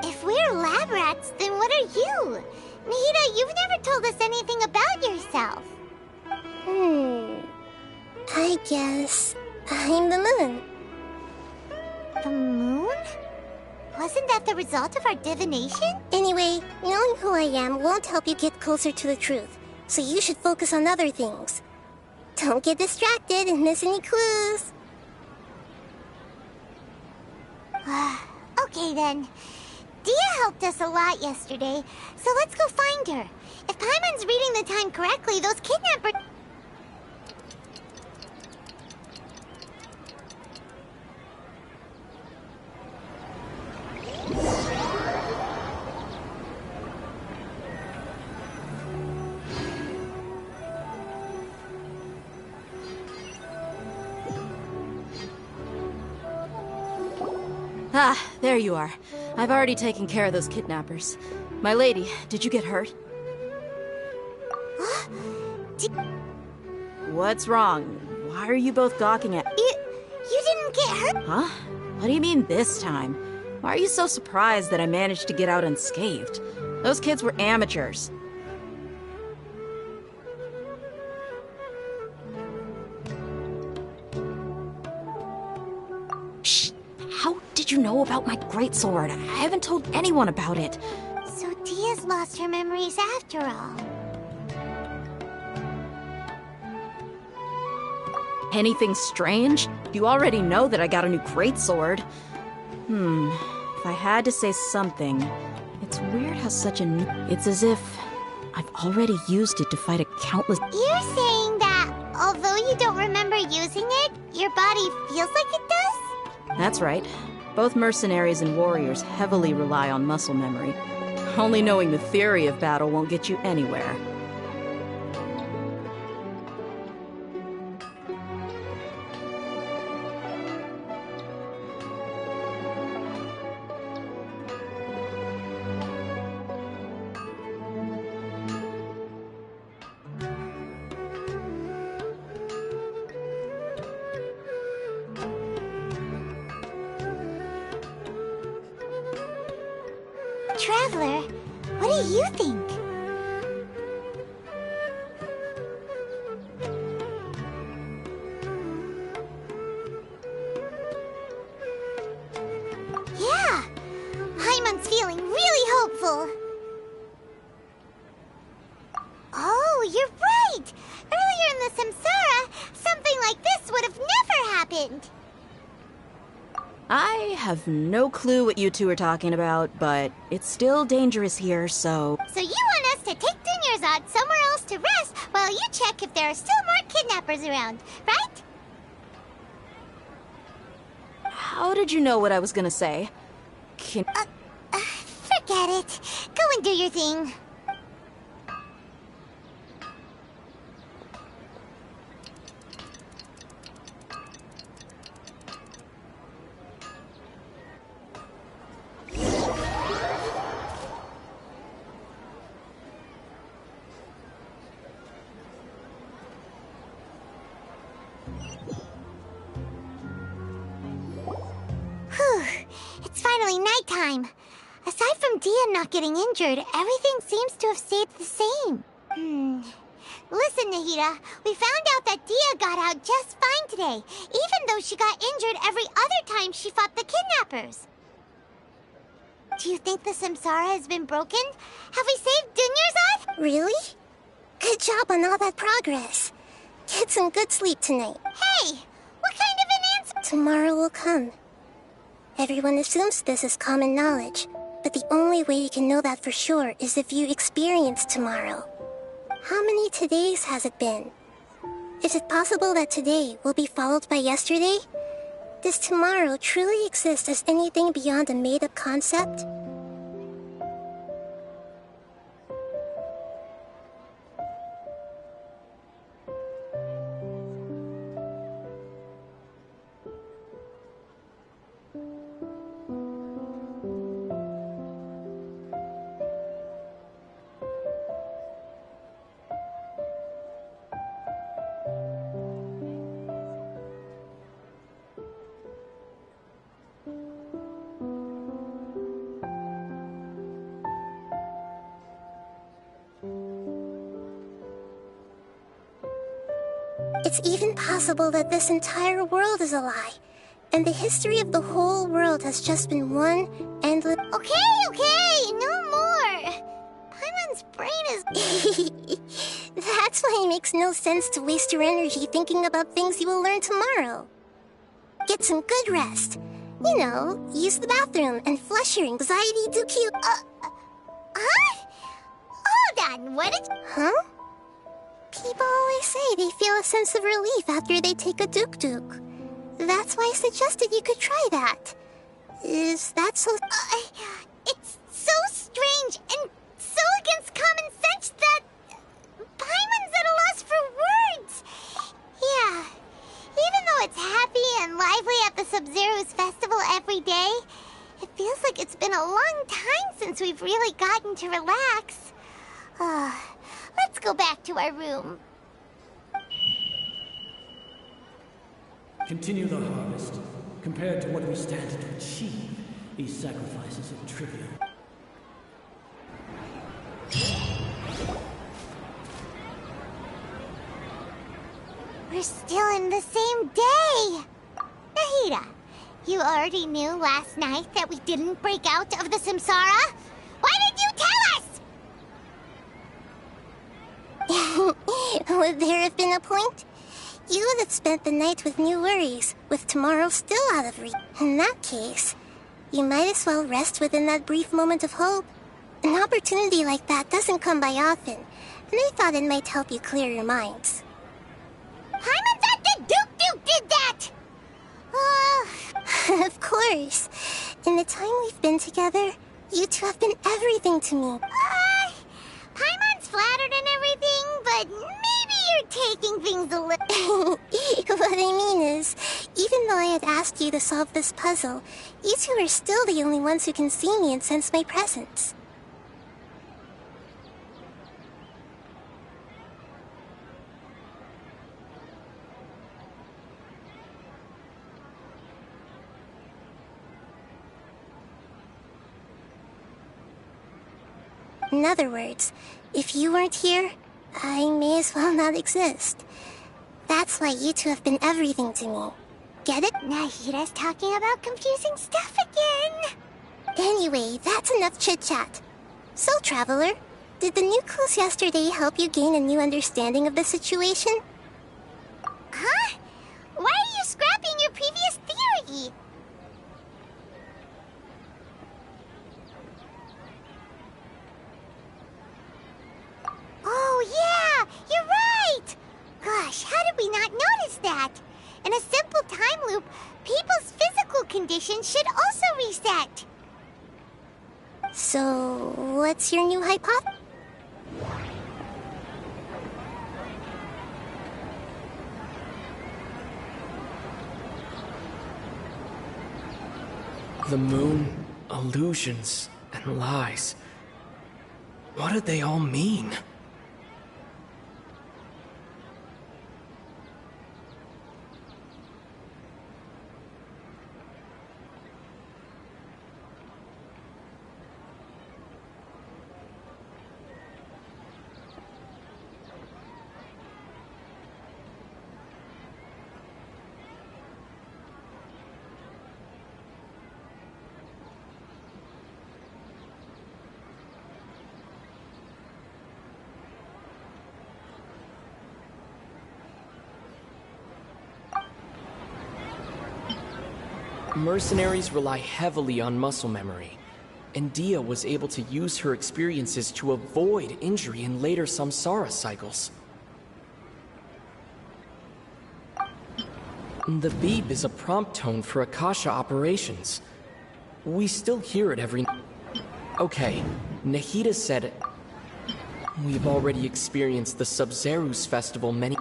If we're lab rats, then what are you? Nahida, you've never told us anything about yourself. I guess I'm the moon. The moon? Wasn't that the result of our divination? Anyway, knowing who I am won't help you get closer to the truth. so you should focus on other things. Don't get distracted and miss any clues. Okay then. Dia helped us a lot yesterday, so let's go find her. If Paimon's reading the time correctly, those kidnappers... Ah, there you are. I've already taken care of those kidnappers. My lady, did you get hurt? What's wrong? Why are you both gawking at... You didn't get hurt? Huh? What do you mean this time? Why are you so surprised that I managed to get out unscathed? Those kids were amateurs. Shh! How did you know about my greatsword? I haven't told anyone about it. So Dia's lost her memories after all. Anything strange? You already know that I got a new greatsword. If I had to say something, it's weird how such a new... It's as if I've already used it to fight a countless... You're saying that, although you don't remember using it, your body feels like it does? That's right. Both mercenaries and warriors heavily rely on muscle memory. Only knowing the theory of battle won't get you anywhere. Traveler, what do you think? Yeah, Paimon's feeling really hopeful. Oh, you're right! Earlier in the Samsara, something like this would have never happened. I have no clue what you two are talking about, but it's still dangerous here, so... So you want us to take Dunyarzad somewhere else to rest while you check if there are still more kidnappers around, right? How did you know what I was gonna say? Forget it. Go and do your thing. It's finally nighttime. Aside from Dia not getting injured, everything seems to have stayed the same. Listen, Nahida, we found out that Dia got out just fine today, even though she got injured every other time she fought the kidnappers. Do you think the Samsara has been broken? Have we saved Dunyarzad? Really? Good job on all that progress. Get some good sleep tonight. Hey, what kind of an answer? Tomorrow will come. Everyone assumes this is common knowledge, but the only way you can know that for sure is if you experience tomorrow. How many todays has it been? Is it possible that today will be followed by yesterday? Does tomorrow truly exist as anything beyond a made-up concept? It's even possible that this entire world is a lie, and the history of the whole world has just been one endless... Okay, no more! Paimon's brain is... That's why it makes no sense to waste your energy thinking about things you will learn tomorrow. Get some good rest. You know, use the bathroom and flush your anxiety dookie. Huh? Hold on, what did... Huh? People always say they feel a sense of relief after they take a duk-duk. That's why I suggested you could try that. Is that so... it's so strange and so against common sense that... Paimon's at a loss for words. Yeah. Even though it's happy and lively at the Sub-Zero's festival every day, it feels like it's been a long time since we've really gotten to relax. Let's go back to our room. Continue the harvest. Compared to what we stand to achieve, these sacrifices are trivial. We're still in the same day! Nahida, you already knew last night that we didn't break out of the Samsara? Why did you tell us? Would there have been a point? You would have spent the night with new worries, with tomorrow still out of reach. In that case, you might as well rest within that brief moment of hope. An opportunity like that doesn't come by often, and I thought it might help you clear your minds. Paimon thought that Duke did that! Of course. In the time we've been together, you two have been everything to me. Paimon's flattered and everything, but maybe you're taking things a little... What I mean is, even though I had asked you to solve this puzzle, you two are still the only ones who can see me and sense my presence. In other words, if you weren't here, I may as well not exist. That's why you two have been everything to me. Get it? Nahida's talking about confusing stuff again. Anyway, that's enough chit-chat. So, Traveler, did the new clues yesterday help you gain a new understanding of the situation? Huh? Why are you scrapping your previous theory? Oh, yeah! You're right! Gosh, how did we not notice that? In a simple time loop, people's physical conditions should also reset. So, what's your new hypothesis? The moon, illusions, and lies. What did they all mean? Mercenaries rely heavily on muscle memory, and Dia was able to use her experiences to avoid injury in later samsara cycles. The beep is a prompt tone for Akasha operations. We still hear it every... Okay, Nahida said it. We've already experienced the Sub-Zero's festival many...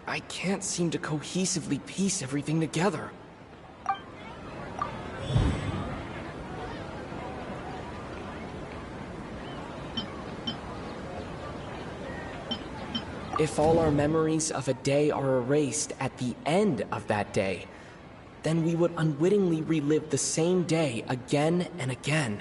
I can't seem to cohesively piece everything together. If all our memories of a day are erased at the end of that day, then we would unwittingly relive the same day again and again.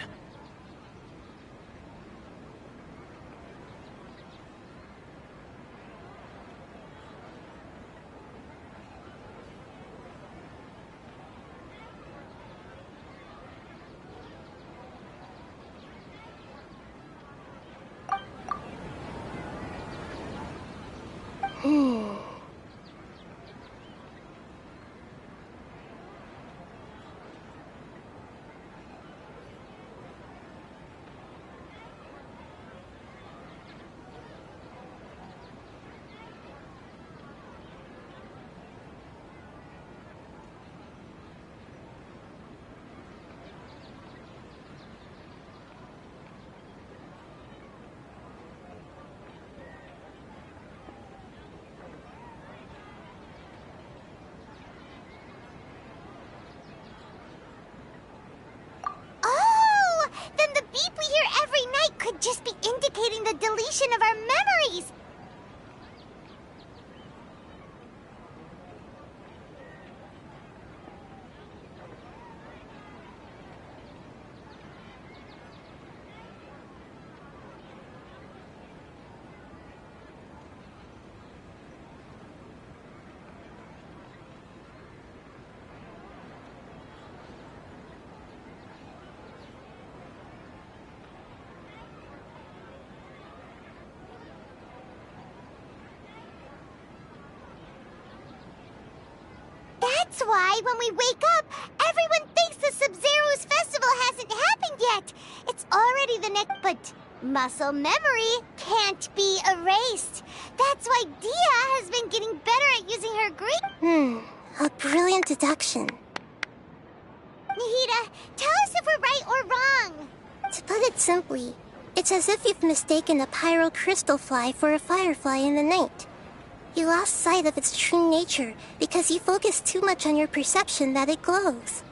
just be indicating the deletion of our memories. That's why when we wake up, everyone thinks the Sub-Zero's festival hasn't happened yet. It's already the next, but muscle memory can't be erased. That's why Dia has been getting better at using her Greek. A brilliant deduction. Nahida, tell us if we're right or wrong. To put it simply, it's as if you've mistaken a pyro crystal fly for a firefly in the night. You lost sight of its true nature because you focused too much on your perception that it glows.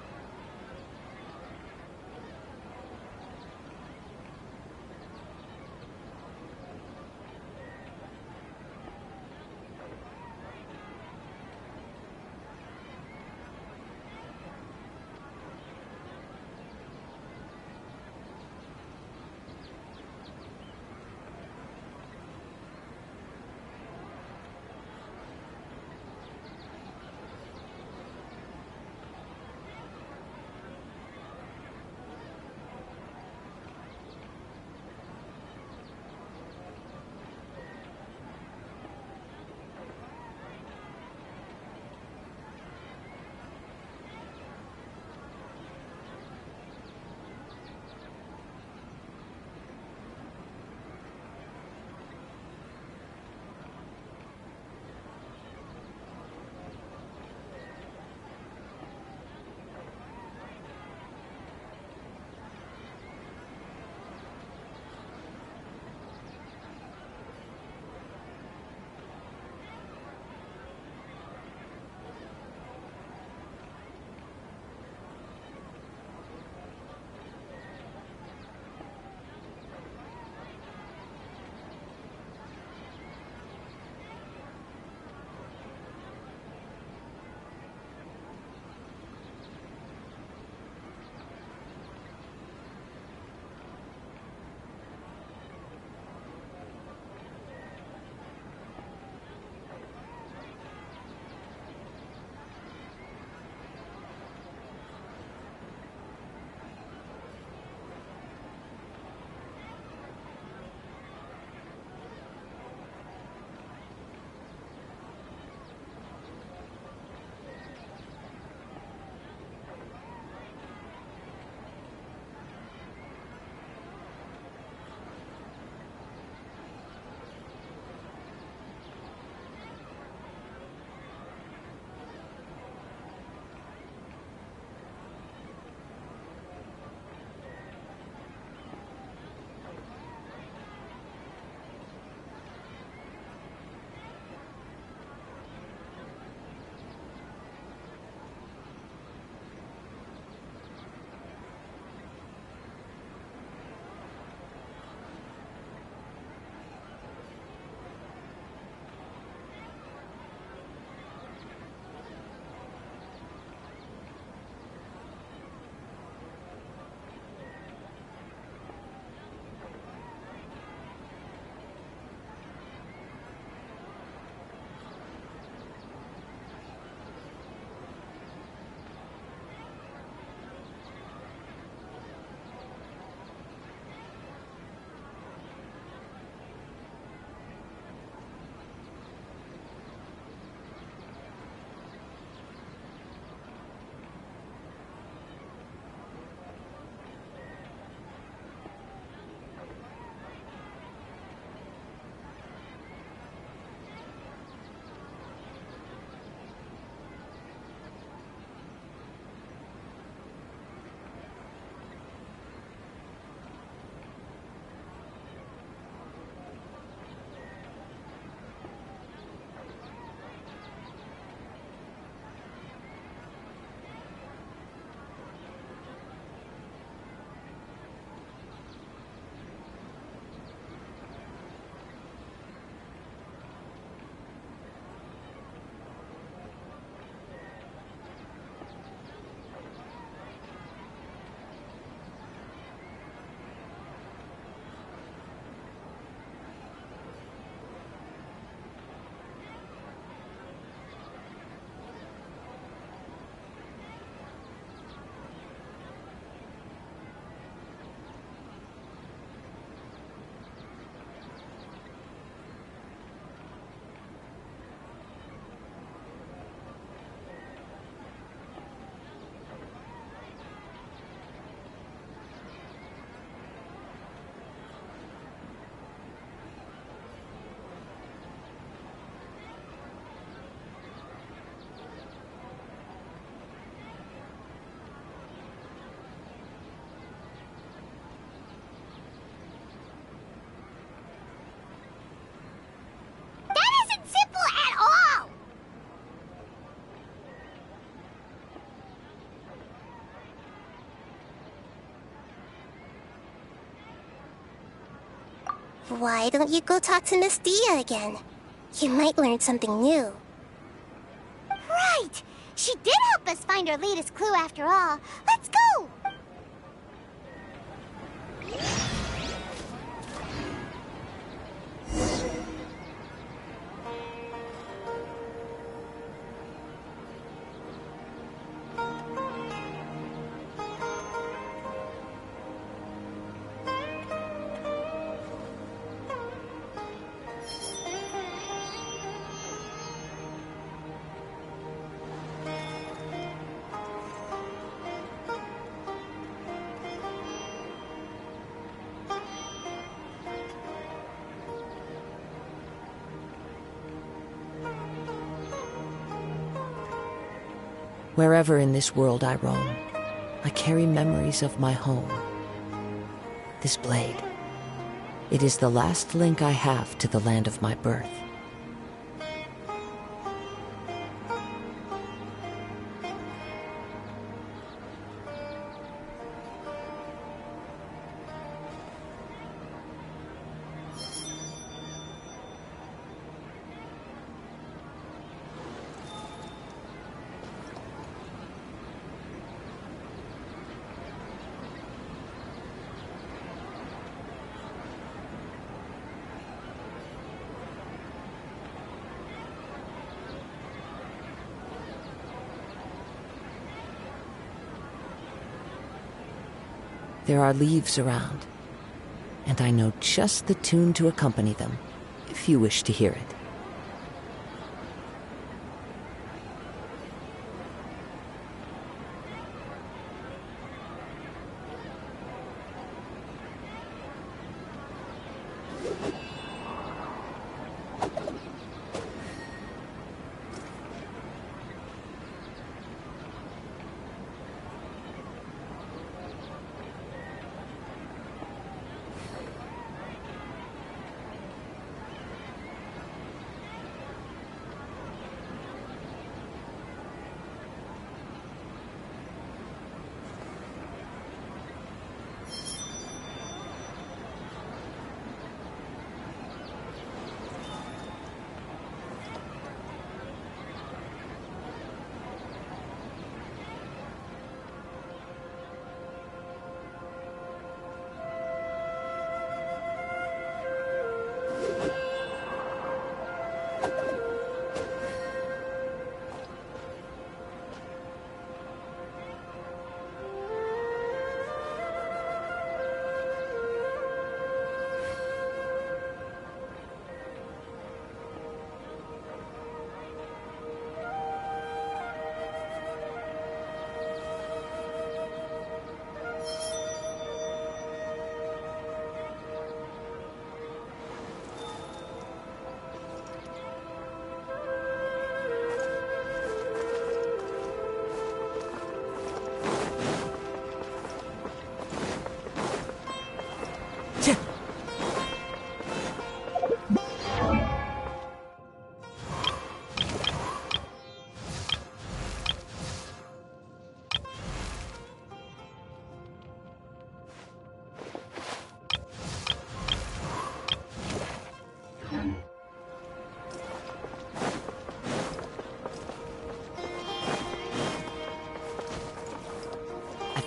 Why don't you go talk to Miss Dia again? You might learn something new. Right! She did help us find our latest clue after all. Let's go! Wherever in this world I roam, I carry memories of my home. This blade, it is the last link I have to the land of my birth. There are leaves around, and I know just the tune to accompany them, if you wish to hear it.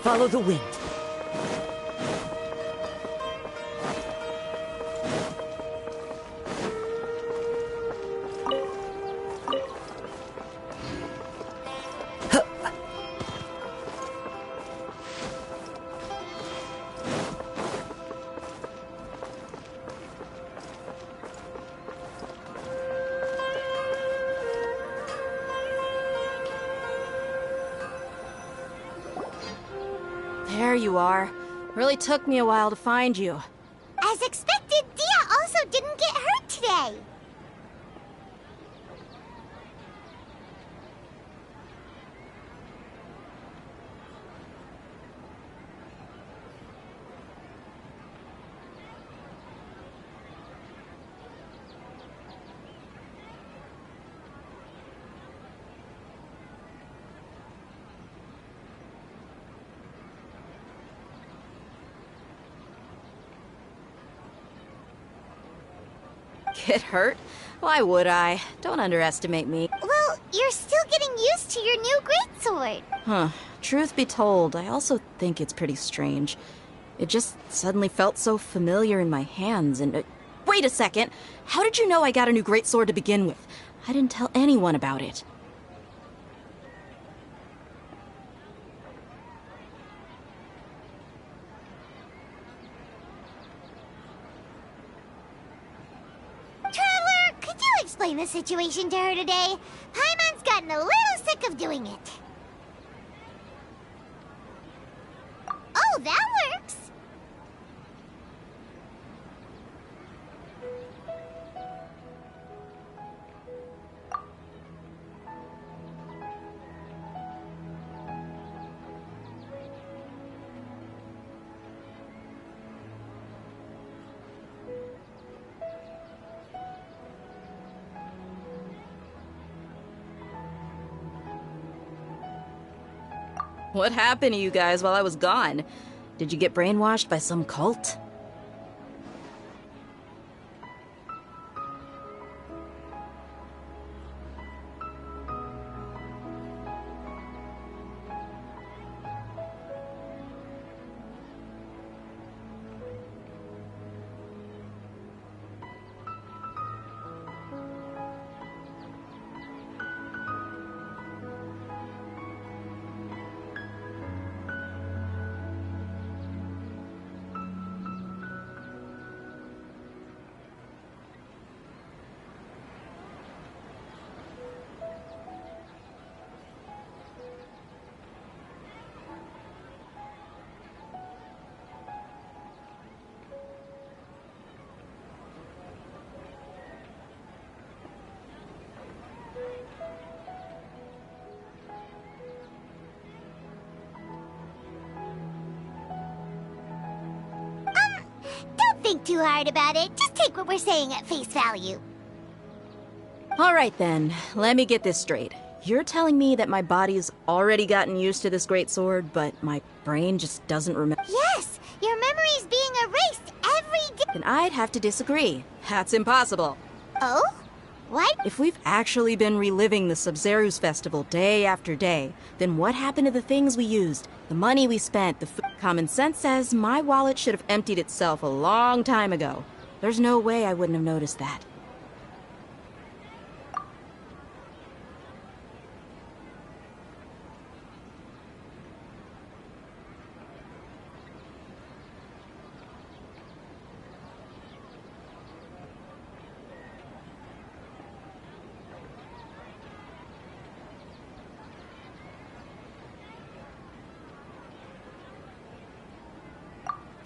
Follow the wind. There you are. Really took me a while to find you. As expected, Dia also didn't get hurt today. Get hurt? Why would I? Don't underestimate me. Well, you're still getting used to your new greatsword. Huh. Truth be told, I also think it's pretty strange. It just suddenly felt so familiar in my hands, and... wait a second! How did you know I got a new greatsword to begin with? I didn't tell anyone about it. Traveler, could you explain the situation to her today? Paimon's gotten a little sick of doing it. Oh, that works! What happened to you guys while I was gone? Did you get brainwashed by some cult? Don't think too hard about it. Just take what we're saying at face value. Alright then, let me get this straight. You're telling me that my body's already gotten used to this great sword, but my brain just doesn't remember? Yes! Your memory's being erased every day! Then I'd have to disagree. That's impossible. Oh? What? If we've actually been reliving the Sub-Zero's festival day after day, then what happened to the things we used? The money we spent, the food? Common sense says my wallet should have emptied itself a long time ago. There's no way I wouldn't have noticed that.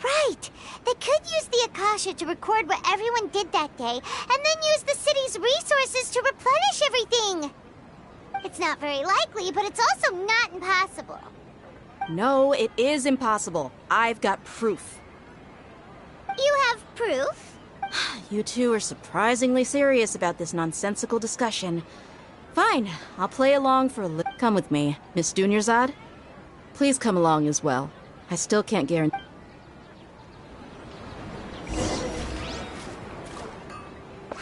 Right! They could use the Akasha to record what everyone did that day, and then use the city's resources to replenish everything! It's not very likely, but it's also not impossible. No, it is impossible. I've got proof. You have proof? You two are surprisingly serious about this nonsensical discussion. Fine, I'll play along for a little. Come with me, Miss Dunyarzad. Please come along as well. I still can't guarantee.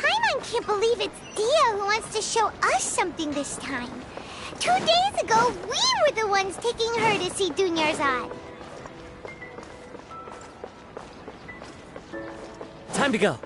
I can't believe it's Dia who wants to show us something this time. 2 days ago, we were the ones taking her to see Dunyarzad. Time to go.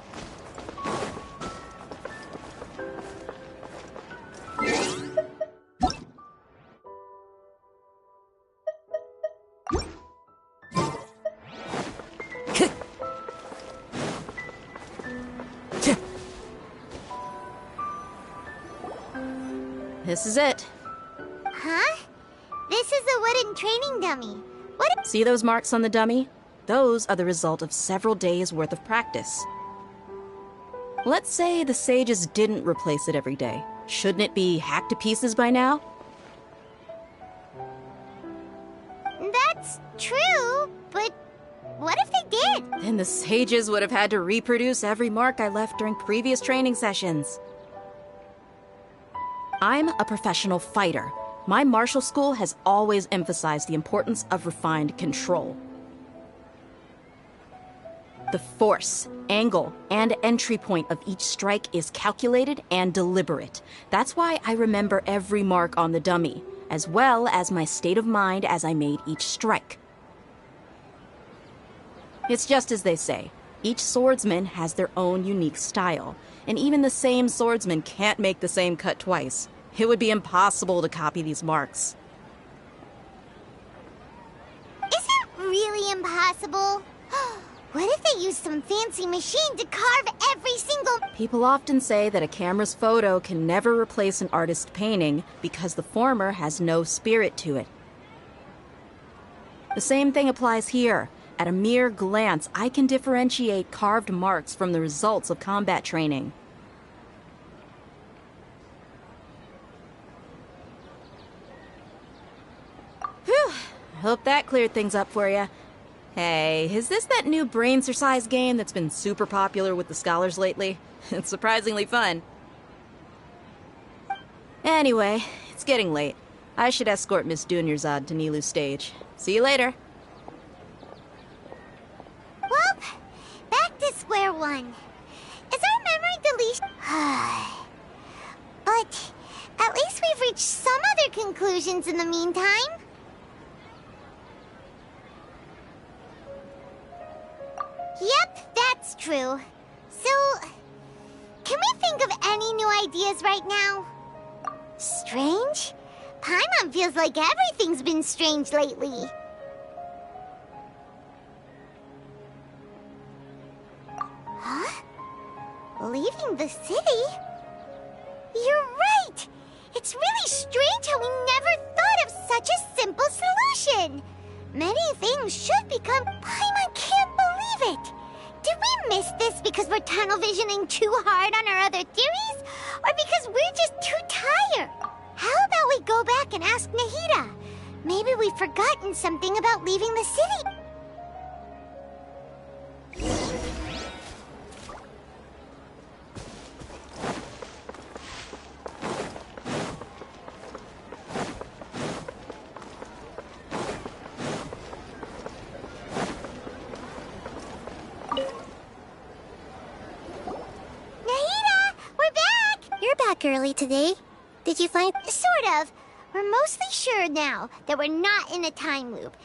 This is it. Huh? This is a wooden training dummy. What? See those marks on the dummy? Those are the result of several days' worth of practice. Let's say the sages didn't replace it every day. Shouldn't it be hacked to pieces by now? That's true, but what if they did? Then the sages would have had to reproduce every mark I left during previous training sessions. I'm a professional fighter. My martial school has always emphasized the importance of refined control. The force, angle, and entry point of each strike is calculated and deliberate. That's why I remember every mark on the dummy, as well as my state of mind as I made each strike. It's just as they say. Each swordsman has their own unique style, and even the same swordsman can't make the same cut twice. It would be impossible to copy these marks. Is it really impossible? What if they use some fancy machine to carve every single... People often say that a camera's photo can never replace an artist's painting because the former has no spirit to it. The same thing applies here. At a mere glance, I can differentiate carved marks from the results of combat training. Whew! Hope that cleared things up for you. Hey, is this that new brain exercise game that's been super popular with the scholars lately? It's surprisingly fun. Anyway, it's getting late. I should escort Miss Dunyarzad to Nilu's stage. See you later. Well, back to square one. Is our memory deletion... But at least we've reached some other conclusions in the meantime. Yep, that's true. So, can we think of any new ideas right now? Strange? Paimon feels like everything's been strange lately. Huh? Leaving the city? You're right! It's really strange how we never thought of such a simple solution! Many things should become... Paimon can't believe it! Did we miss this because we're tunnel visioning too hard on our other theories? Or because we're just too tired? How about we go back and ask Nahida? Maybe we've forgotten something about leaving the city. Early today. Did you find... Sort of. We're mostly sure now that we're not in a time loop.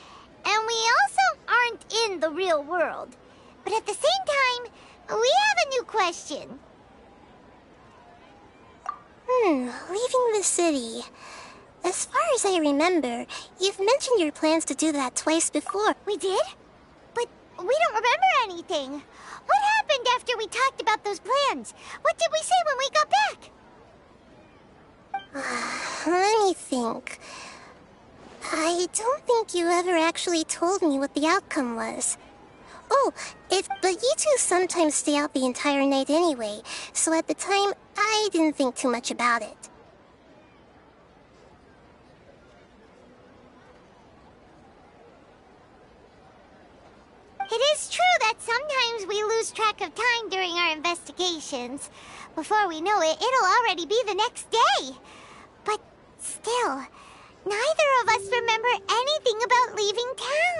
And we also aren't in the real world. But at the same time, we have a new question. Leaving the city. As far as I remember, you've mentioned your plans to do that twice before. We did? But we don't remember anything. What happened after we talked about those plans? What did we say when we got back? Let me think. I don't think you ever actually told me what the outcome was. Oh, but you two sometimes stay out the entire night anyway, so at the time, I didn't think too much about it. It is true that sometimes we lose track of time during our investigations. Before we know it, it'll already be the next day. But still, neither of us remember anything about leaving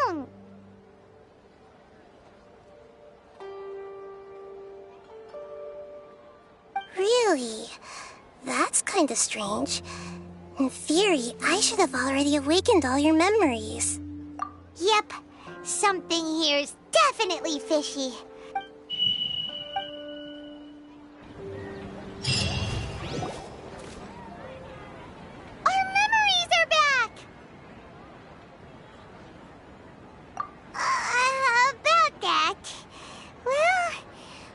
town. Really? That's kinda strange. In theory, I should have already awakened all your memories. Yep. Something here's definitely fishy. Our memories are back! About that... Well,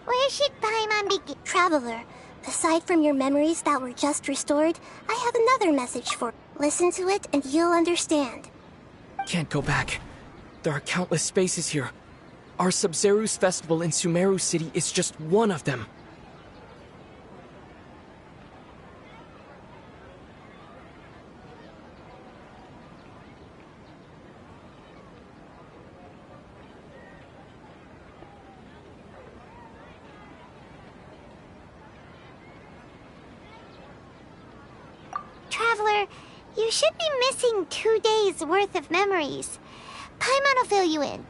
where should Paimon begin? Traveler, aside from your memories that were just restored, I have another message for... Listen to it and you'll understand. Can't go back. There are countless spaces here. Our Sub-Zeru's festival in Sumeru City is just one of them. Traveler, you should be missing 2 days' worth of memories. Paimon will fill you in.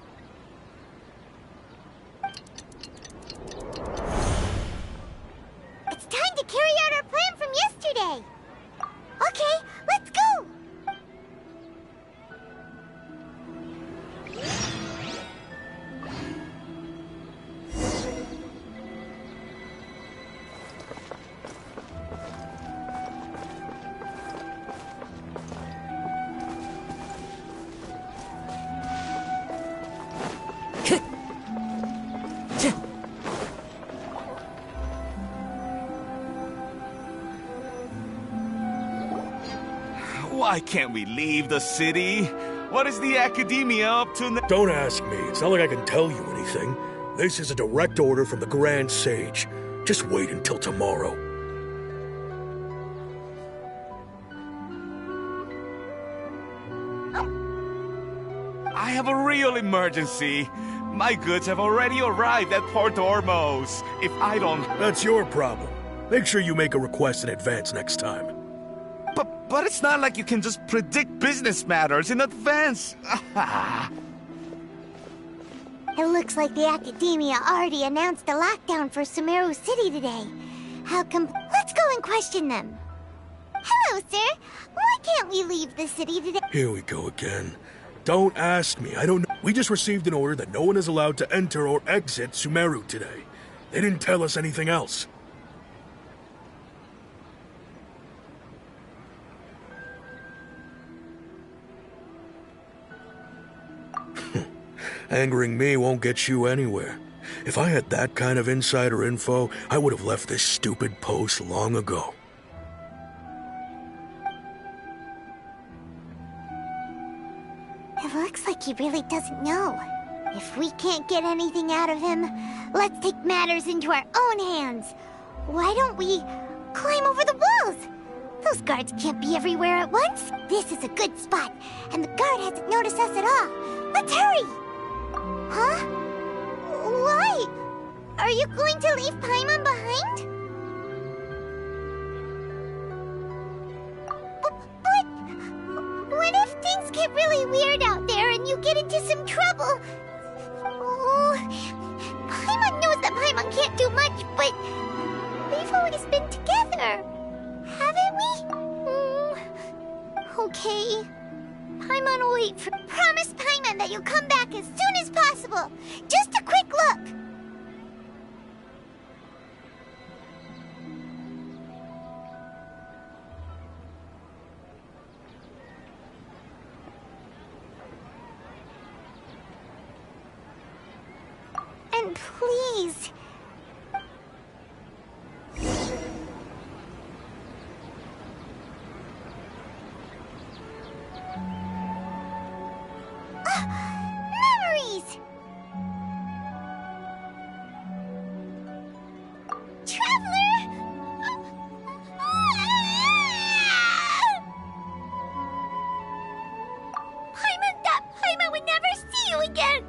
Why can't we leave the city? What is the Academia up to now? Don't ask me. It's not like I can tell you anything. This is a direct order from the Grand Sage. Just wait until tomorrow. I have a real emergency. My goods have already arrived at Port Ormos. If I don't... That's your problem. Make sure you make a request in advance next time. But it's not like you can just predict business matters in advance. It looks like the Academia already announced a lockdown for Sumeru City today. How come... Let's go and question them. Hello, sir. Why can't we leave the city today? Here we go again. Don't ask me. I don't know. We just received an order that no one is allowed to enter or exit Sumeru today. They didn't tell us anything else. Angering me won't get you anywhere. If I had that kind of insider info, I would have left this stupid post long ago. It looks like he really doesn't know. If we can't get anything out of him, let's take matters into our own hands. Why don't we climb over the walls? Those guards can't be everywhere at once. This is a good spot, and the guard hasn't noticed us at all. Let's hurry! Huh? Why? Are you going to leave Paimon behind? But what if things get really weird out there and you get into some trouble? Oh, Paimon knows that Paimon can't do much, but we've always been together, haven't we? Okay. Paimon will wait for... Promise Paimon that you'll come back as soon as possible. Just a quick look. And please... Memories! Traveler! Paimon would never see you again!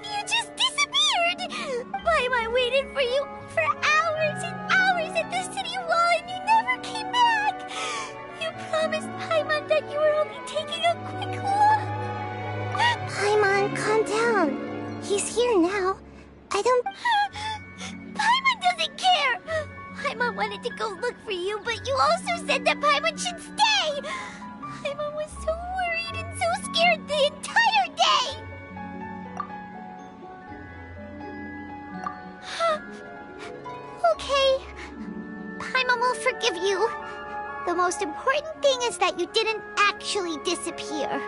You just disappeared! Paimon waited for you for hours and hours at the city wall and you never came back! You promised Paimon that you were only taking a quick look! Paimon, calm down. He's here now. I don't... Paimon doesn't care! Paimon wanted to go look for you, but you also said that Paimon should stay! Paimon was so worried and so scared the entire day! Okay. Paimon will forgive you. The most important thing is that you didn't actually disappear.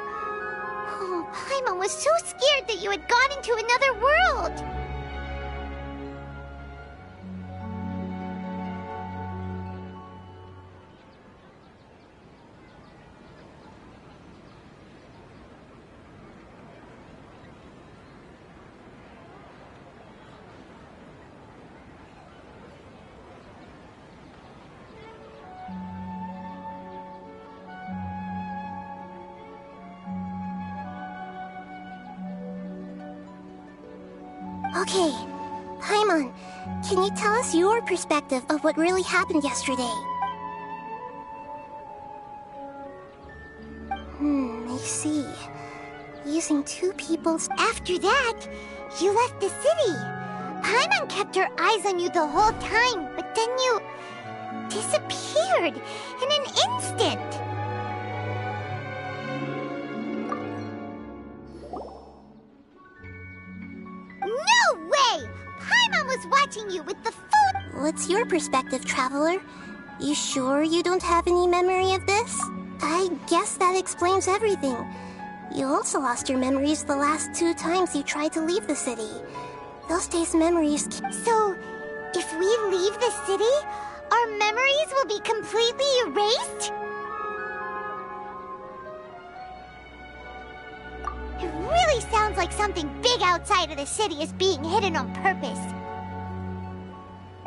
Oh, Paimon was so scared that you had gone into another world! Okay, Paimon, can you tell us your perspective of what really happened yesterday? I see. Using two people's... After that, you left the city. Paimon kept her eyes on you the whole time, but then you... disappeared in an instant. No way! Paimon was watching you with the phone. What's your perspective, Traveler? You sure you don't have any memory of this? I guess that explains everything. You also lost your memories the last 2 times you tried to leave the city. Those days' memories... So, if we leave the city, our memories will be completely erased? It really sounds like something big outside of the city is being hidden on purpose.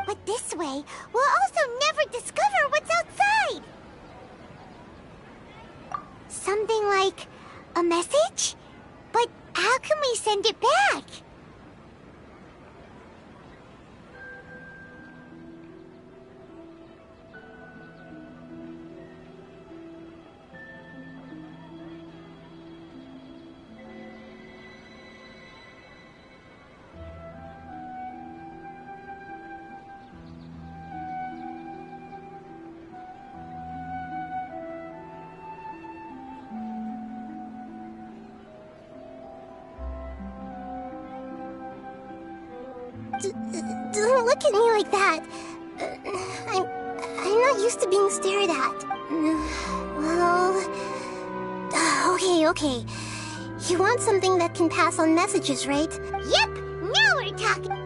But this way, we'll also never discover what's outside. Something like a message? But how can we send it back? Don't look at me like that. I'm not used to being stared at. Well... Okay. You want something that can pass on messages, right? Yep! Now we're talking!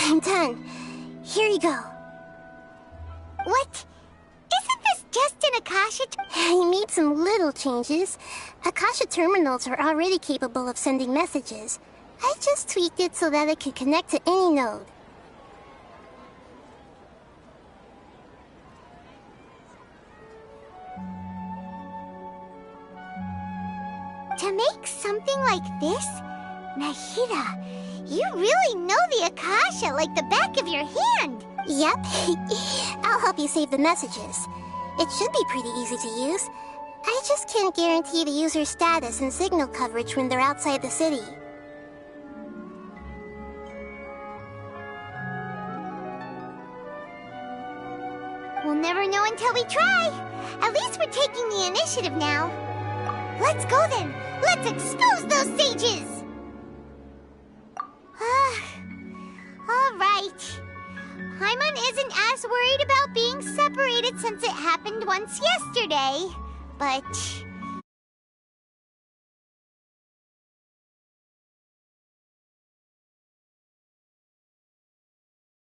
I'm done. Here you go. What? Isn't this just an Akasha? I made some little changes. Akasha terminals are already capable of sending messages. I just tweaked it so that it could connect to any node. To make something like this? Nahida, you really know the Akasha like the back of your hand. Yep. I'll help you save the messages. It should be pretty easy to use. I just can't guarantee the user's status and signal coverage when they're outside the city. We'll never know until we try. At least we're taking the initiative now. Let's go then. Let's expose those sages. All right. Paimon isn't as worried about being separated since it happened once yesterday. But